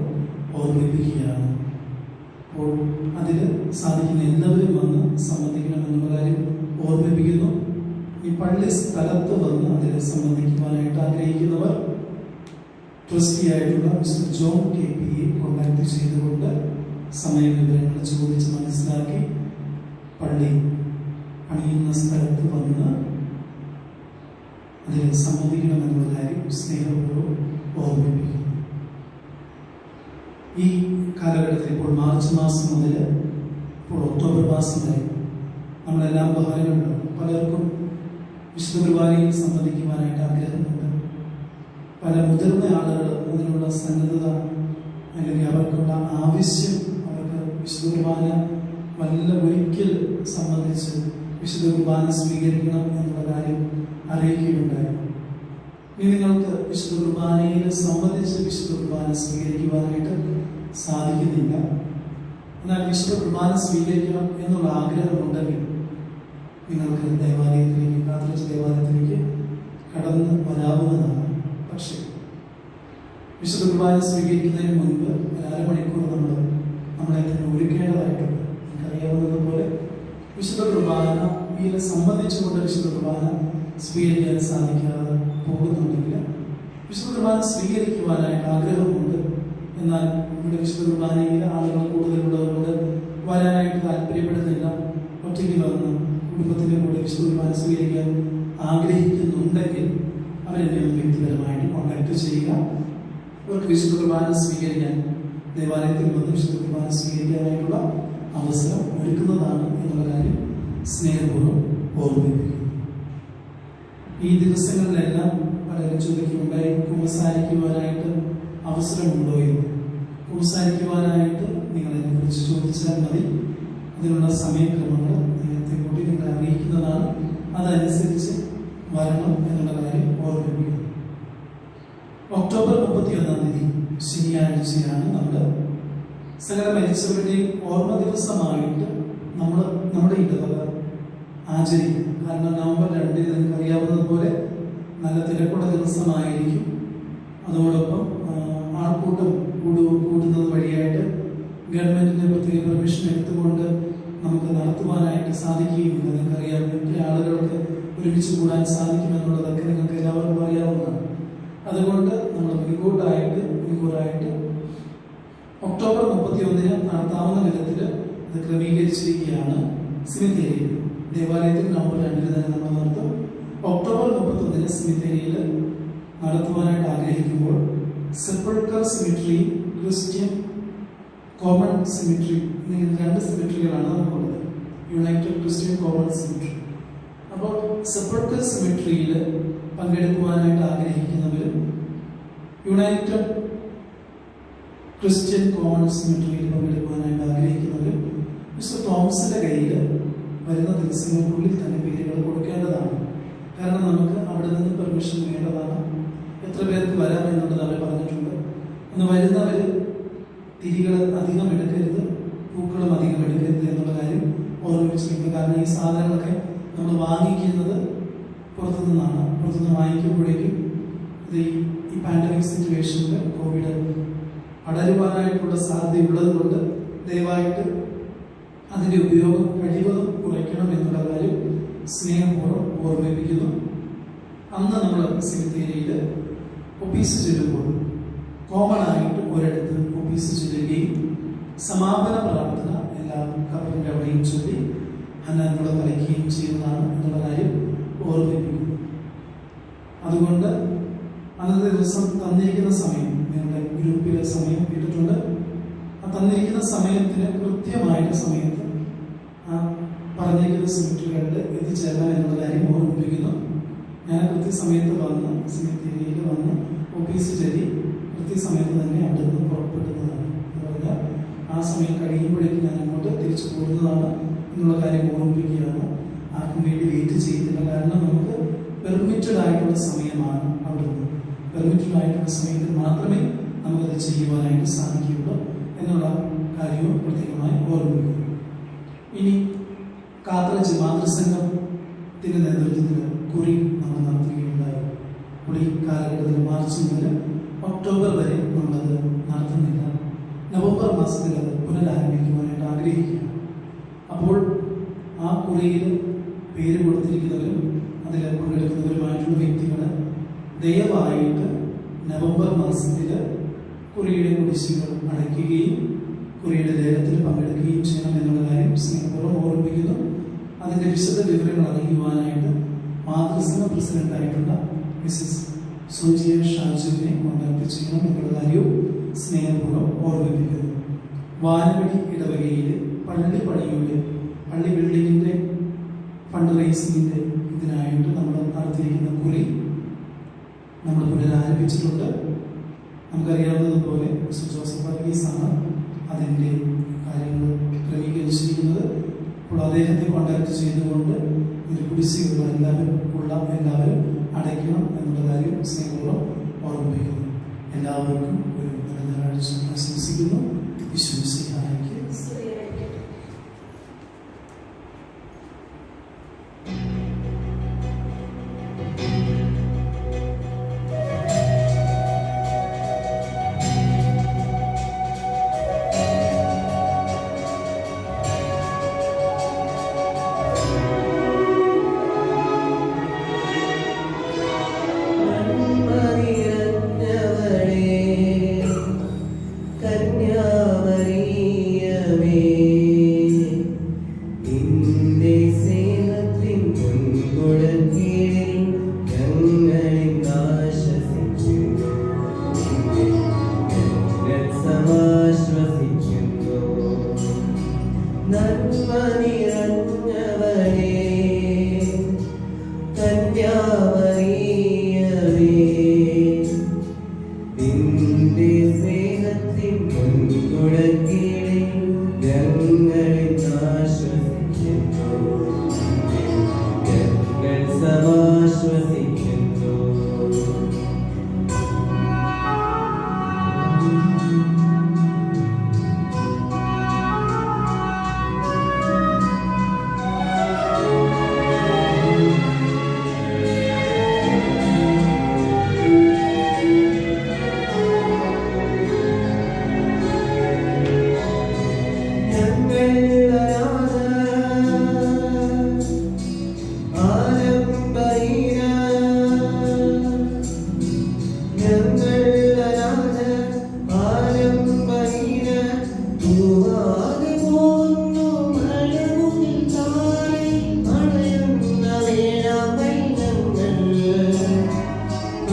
A: ഓർമ്മിപ്പിക്കുകയാണ്. അപ്പോൾ അതിൽ സാധിക്കുന്ന എല്ലാവരും വന്ന് സംബന്ധിക്കണം എന്നുള്ള കാര്യം ഓർമ്മിപ്പിക്കുന്നു. ഈ പള്ളി സ്ഥലത്ത് വന്ന് അതിൽ സംബന്ധിക്കുവാനായിട്ട് ആഗ്രഹിക്കുന്നവർ ട്രസ്റ്റിയായിട്ടുള്ള മിസ്റ്റർ ജോൺ KP കോൺടാക്ട് ചെയ്തുകൊണ്ട് സമയവിവരങ്ങൾ ചോദിച്ച് മനസ്സിലാക്കി പള്ളി പണിയുന്ന സ്ഥലത്ത് വന്ന് അതിൽ സംബന്ധിക്കണമെന്നുള്ള കാര്യം സ്നേഹപൂർവ്വം ഓർമ്മിപ്പിക്കുന്നു. ഈ കാലഘട്ടത്തിൽ ഇപ്പോൾ മാർച്ച് മാസം മുതൽ ഇപ്പോൾ ഒക്ടോബർ മാസം വരെ നമ്മളെല്ലാം ബഹുമാനങ്ങളുണ്ട്. പലർക്കും വിശുദ്ധ കുർബാനയിൽ സംബന്ധിക്കുവാനായിട്ട് ആഗ്രഹമുണ്ട്. പല മുതിർന്ന ആളുകൾ അതിനുള്ള സന്നദ്ധത അല്ലെങ്കിൽ അവർക്കുള്ള ആവശ്യം, അവർക്ക് വിശുദ്ധ കുർബാന ഒരിക്കൽ സംബന്ധിച്ച് വിശുദ്ധ കുർബാന സ്വീകരിക്കണം എന്നുള്ള കാര്യം അറിയിക്കുകയുണ്ടായിരുന്നു. ഇനി നിങ്ങൾക്ക് വിശുദ്ധ കുർബാനയിൽ സംബന്ധിച്ച് വിശുദ്ധ കുർബാന സ്വീകരിക്കുവാനായിട്ട് സാധിക്കുന്നില്ല. എന്നാൽ വിശുദ്ധ കുർബാന സ്വീകരിക്കണം എന്നുള്ള ആഗ്രഹമുണ്ടെങ്കിൽ നിങ്ങൾക്ക് ദേവാലയത്തിലേക്ക്, കാത്തലിക് ദേവാലയത്തിലേക്ക് കടന്നു വരാവുന്നതാണ്. പക്ഷേ വിശുദ്ധ കുർബാന സ്വീകരിക്കുന്നതിന് മുൻപ് 1.5 മണിക്കൂർ നമ്മളെ തന്നെ ഒരുക്കേണ്ടതായിട്ടുണ്ട്. നിങ്ങൾക്കറിയാവുന്നതുപോലെ വിശുദ്ധ കുർബാനയിൽ സംബന്ധിച്ചുകൊണ്ട് വിശുദ്ധ കുർബാന സ്വീകരിക്കാൻ സാധിക്കാതെ പോകുന്നുണ്ടെങ്കിൽ വിശുദ്ധ കുർബാന സ്വീകരിക്കുവാനായിട്ട് ആഗ്രഹമുണ്ട്. എന്നാൽ ഇവിടെ വിശുദ്ധ കുർബാനയിൽ ആളുകൾ കൂടുതലുള്ളവരോട് വരാനായിട്ട് താല്പര്യപ്പെടുന്നില്ല. ഒറ്റയ്ക്ക് വന്ന് കുടുംബത്തിൻ്റെ കൂടെ വിശുദ്ധ കുർബാന സ്വീകരിക്കാൻ ആഗ്രഹിക്കുന്നുണ്ടെങ്കിൽ അവരെന്നെ വ്യക്തിപരമായിട്ട് കോൺടാക്ട് ചെയ്യുക. അവർക്ക് വിശുദ്ധ കുർബാന സ്വീകരിക്കാൻ ദേവാലയത്തിൽ വന്ന് വിശുദ്ധ കുർബാന സ്വീകരിക്കാനായിട്ടുള്ള അവസരം ഒരുക്കുന്നതാണ് എന്നുള്ള കാര്യം സ്നേഹപൂർവ്വം ഓർമ്മിപ്പിക്കുന്നു. ഈ ദിവസങ്ങളിലെല്ലാം പലരും ചോദിക്കുന്നുണ്ടായി, കുമ്പസാരിക്കുവാനായിട്ട് അവസരമുണ്ടോ എന്ന്. കുമ്പസാരിക്കുവാനായിട്ട് നിങ്ങളതിനെ കുറിച്ച് ചോദിച്ചാൽ മതി. അതിനുള്ള സമയക്രമങ്ങൾ നേരത്തെ കൂടി നിങ്ങൾ അറിയിക്കുന്നതാണ്. അതനുസരിച്ച് വരണം എന്നുള്ള കാര്യം ഓർമ്മിപ്പിക്കുന്നു. ഒക്ടോബർ 31 ശനിയാഴ്ചയാണ് നമ്മൾ സകല മരിച്ചവരുടെയും ഓർമ്മ ദിവസമായിട്ട് നമ്മുടെ ഇടവക ആചരിക്കും. കാരണം നവംബർ 2 നിങ്ങൾക്ക് അറിയാവുന്നതുപോലെ നല്ല തിരക്കുള്ള ദിവസമായിരിക്കും. അതോടൊപ്പം ആൾക്കൂട്ടം കൂടുന്നത് വഴിയായിട്ട് ഗവൺമെന്റിന്റെ പ്രത്യേക പെർമിഷൻ എടുത്തുകൊണ്ട് നമുക്ക് നടത്തുവാനായിട്ട് സാധിക്കുകയില്ല. നിങ്ങൾക്കറിയാം, എത്ര ആളുകൾക്ക് ഒരുമിച്ച് കൂടാൻ സാധിക്കുമെന്നുള്ളതൊക്കെ നിങ്ങൾക്ക് എല്ലാവർക്കും അറിയാവുന്നതാണ്. അതുകൊണ്ട് നമ്മൾ മുൻകൂറായിട്ട് ഒക്ടോബർ 31 നടത്താവുന്ന വിധത്തിൽ അത് ക്രമീകരിച്ചിരിക്കുകയാണ്. സിമിത്തേരിയിൽ ദേവാലയത്തിൽ നവംബർ 2 തന്നെ നമ്മൾ നടത്തും. ഒക്ടോബർ 31 സിമിത്തേരിയിൽ നടത്തുവാനായിട്ട് ആഗ്രഹിക്കുമ്പോൾ സെപ്പൾക്കർ സിമിട്രി, ക്രിസ്ത്യൻ കോമൺ സിമിട്രി എന്നിങ്ങനെ 2 സിമിട്രികളാണ് നമുക്കുള്ളത്. United Christian common symmetry. അപ്പോൾ സെപ്പൾക്കർ സിമിട്രിയിൽ പങ്കെടുക്കുവാനായിട്ട് ആഗ്രഹിക്കുന്നവരും യുണൈറ്റഡ് ക്രിസ്ത്യൻ കോമൺ സിമിട്രിയിൽ പങ്കെടുക്കുവാനായിട്ട് ആഗ്രഹിക്കുന്നവരും മിസ്റ്റർ തോമസിന്റെ കയ്യിൽ വരുന്ന ദിവസങ്ങൾക്കുള്ളിൽ തന്നെ പേരുകൾ കൊടുക്കേണ്ടതാണ്. കാരണം നമുക്ക് അവിടെ നിന്ന് പെർമിഷൻ വേണ്ടതാണ്. എത്ര പേർക്ക് വരാം എന്നുള്ളത് അവർ പറഞ്ഞിട്ടുണ്ട്. അന്ന് വരുന്നവർ തിരികൾ അധികം എടുക്കരുത്, പൂക്കളും അധികം എടുക്കരുത് എന്നുള്ള കാര്യം ഓർമ്മിപ്പിച്ചിട്ടുണ്ട്. കാരണം ഈ സാധനങ്ങളൊക്കെ നമ്മൾ വാങ്ങിക്കുന്നത് പുറത്തുനിന്നാണ്. പുറത്തുനിന്ന് വാങ്ങിക്കുമ്പോഴേക്കും ഇത് ഈ പാൻഡമിക് സിറ്റുവേഷനിൽ കോവിഡ് പടരുവാനായിട്ടുള്ള സാധ്യതയുള്ളത് കൊണ്ട് ദയവായിട്ട് അതിൻ്റെ ഉപയോഗം കഴിവതും കുറയ്ക്കണം എന്നുള്ള കാര്യം സ്നേഹപൂർവ്വം ഓർമ്മിപ്പിക്കുന്നു. അന്ന് നമ്മൾ സെമിത്തേരിയിൽ ഒപ്പീസ് ചൊല്ലുമ്പോൾ കോമൺ ആയിട്ട് ഒരിടത്ത് ഒപ്പീസ് ചൊല്ലുകയും സമാപന പ്രാർത്ഥന എല്ലാവരും കപ്പലിൻ്റെ അവിടെയും ചൊല്ലി അന്നൂടെ കളിക്കുകയും ചെയ്യുന്നതാണ് എന്നുള്ള കാര്യം ഓർമ്മിപ്പിക്കുന്നു. അതുകൊണ്ട് അന്നത്തെ ദിവസം തന്നിരിക്കുന്ന സമയം നിങ്ങളുടെ ഗ്രൂപ്പിലെ സമയം ഇട്ടിട്ടുണ്ട്. ആ തന്നിരിക്കുന്ന സമയത്തിന് കൃത്യമായിട്ട് സമയത്ത് ആ പറഞ്ഞിരിക്കുന്ന സിമിട്രികളിൽ എത്തിച്ചേരണം എന്നുള്ള കാര്യം ഓർമ്മിപ്പിക്കുന്നു. ഞാൻ കൃത്യസമയത്ത് വന്ന് സിമിത്തേരിയിൽ വന്ന് ഓഫീസ് ചൊല്ലി കൃത്യസമയത്ത് തന്നെ അവിടെ നിന്ന് പുറപ്പെടുന്നതാണ്. എന്ന് പറഞ്ഞാൽ ആ സമയം കഴിയുമ്പോഴേക്കും ഞാൻ അങ്ങോട്ട് തിരിച്ചു പോകുന്നതാണ് എന്നുള്ള കാര്യം ഓർമ്മിപ്പിക്കുകയാണ്. ആർക്കും വേണ്ടി വെയിറ്റ് ചെയ്യുന്നില്ല. കാരണം നമുക്ക് പെർമിറ്റഡ് ആയിട്ടുള്ള സമയമാണ്. അവിടുന്ന് പെർമിറ്റഡ് ആയിട്ടുള്ള സമയത്ത് മാത്രമേ നമുക്കത് ചെയ്യുവാനായിട്ട് സാധിക്കുകയുള്ളൂ എന്നുള്ള കാര്യവും പ്രത്യേകമായി ഓർമ്മിപ്പിക്കുന്നു. ഇനി കാത്തലിക് മാതൃസംഘത്തിന്റെ നേതൃത്വത്തിൽ കുറി നമ്മൾ നടത്തുകയുണ്ടായി. കുറി കാലഘട്ടത്തിൽ മാർച്ച് മുതൽ ഒക്ടോബർ വരെ നമ്മളത് നടത്തുന്നില്ല. നവംബർ മാസത്തിൽ അത് പുനരാരംഭിക്കുവാനായിട്ട് ആഗ്രഹിക്കുകയാണ്. അപ്പോൾ ആ കുറിയിൽ പേര് കൊടുത്തിരിക്കുന്നവരും അതിൽ പങ്കെടുക്കുന്നവരുമായിട്ടുള്ള വ്യക്തികൾ ദയവായിട്ട് നവംബർ മാസത്തിൽ കുറിയുടെ കുടിശ്ശികൾ അടയ്ക്കുകയും കുറിയുടെ ലേലത്തിൽ പങ്കെടുക്കുകയും ചെയ്യണം എന്നുള്ള കാര്യം സ്നേഹപൂർവ്വം ഓർമ്മിപ്പിക്കുന്നു. അതിൻ്റെ വിശദ വിവരങ്ങൾ അറിയുവാനായിട്ട് മാതൃസംഘ പ്രസിഡന്റായിട്ടുള്ള മിസ്സസ് സുജിയ ഷാജുവിനെ കോൺടാക്ട് ചെയ്യണം എന്നുള്ള കാര്യവും സ്നേഹപൂർവ്വം ഓർമ്മിപ്പിക്കുന്നു. വാനവടി ഇടവകയിൽ പള്ളി പണിയുടെ പള്ളി ബിൽഡിങ്ങിൻ്റെ ഫണ്ട് റേസിങ്ങിൻ്റെ ഇതിനായിട്ട് നമ്മൾ നടത്തിയിരിക്കുന്ന കുറി നമ്മൾ പുനരാരംഭിച്ചിട്ടുണ്ട്. നമുക്കറിയാവുന്നതുപോലെ മിസ്റ്റർ ജോസഫ് വർഗീസാണ് അതിൻ്റെ കാര്യങ്ങൾ ക്രമീകരിച്ചിരിക്കുന്നത്. അപ്പോൾ അദ്ദേഹത്തെ കോൺടാക്ട് ചെയ്തുകൊണ്ട് ഇതിൽ കുടിശ്ശികയുള്ള എല്ലാവരും അടയ്ക്കണം എന്നുള്ള കാര്യം സ്നേഹപൂർവ്വം ഓർമ്മിപ്പിക്കുന്നു. എല്ലാവർക്കും ഒരു നല്ല ഞായറാഴ്ച ആശംസിക്കുന്നു. വിശ്വസിഹായിക്ക്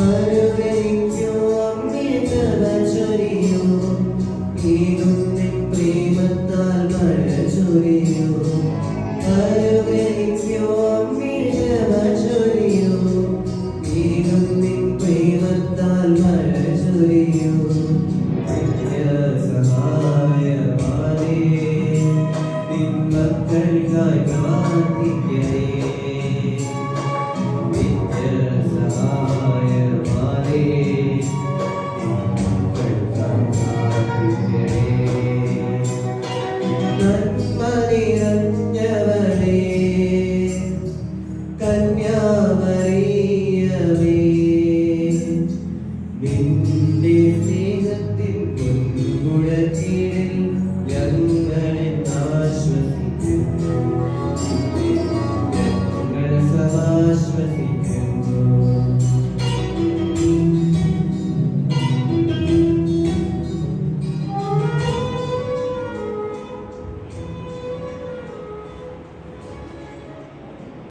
F: Hare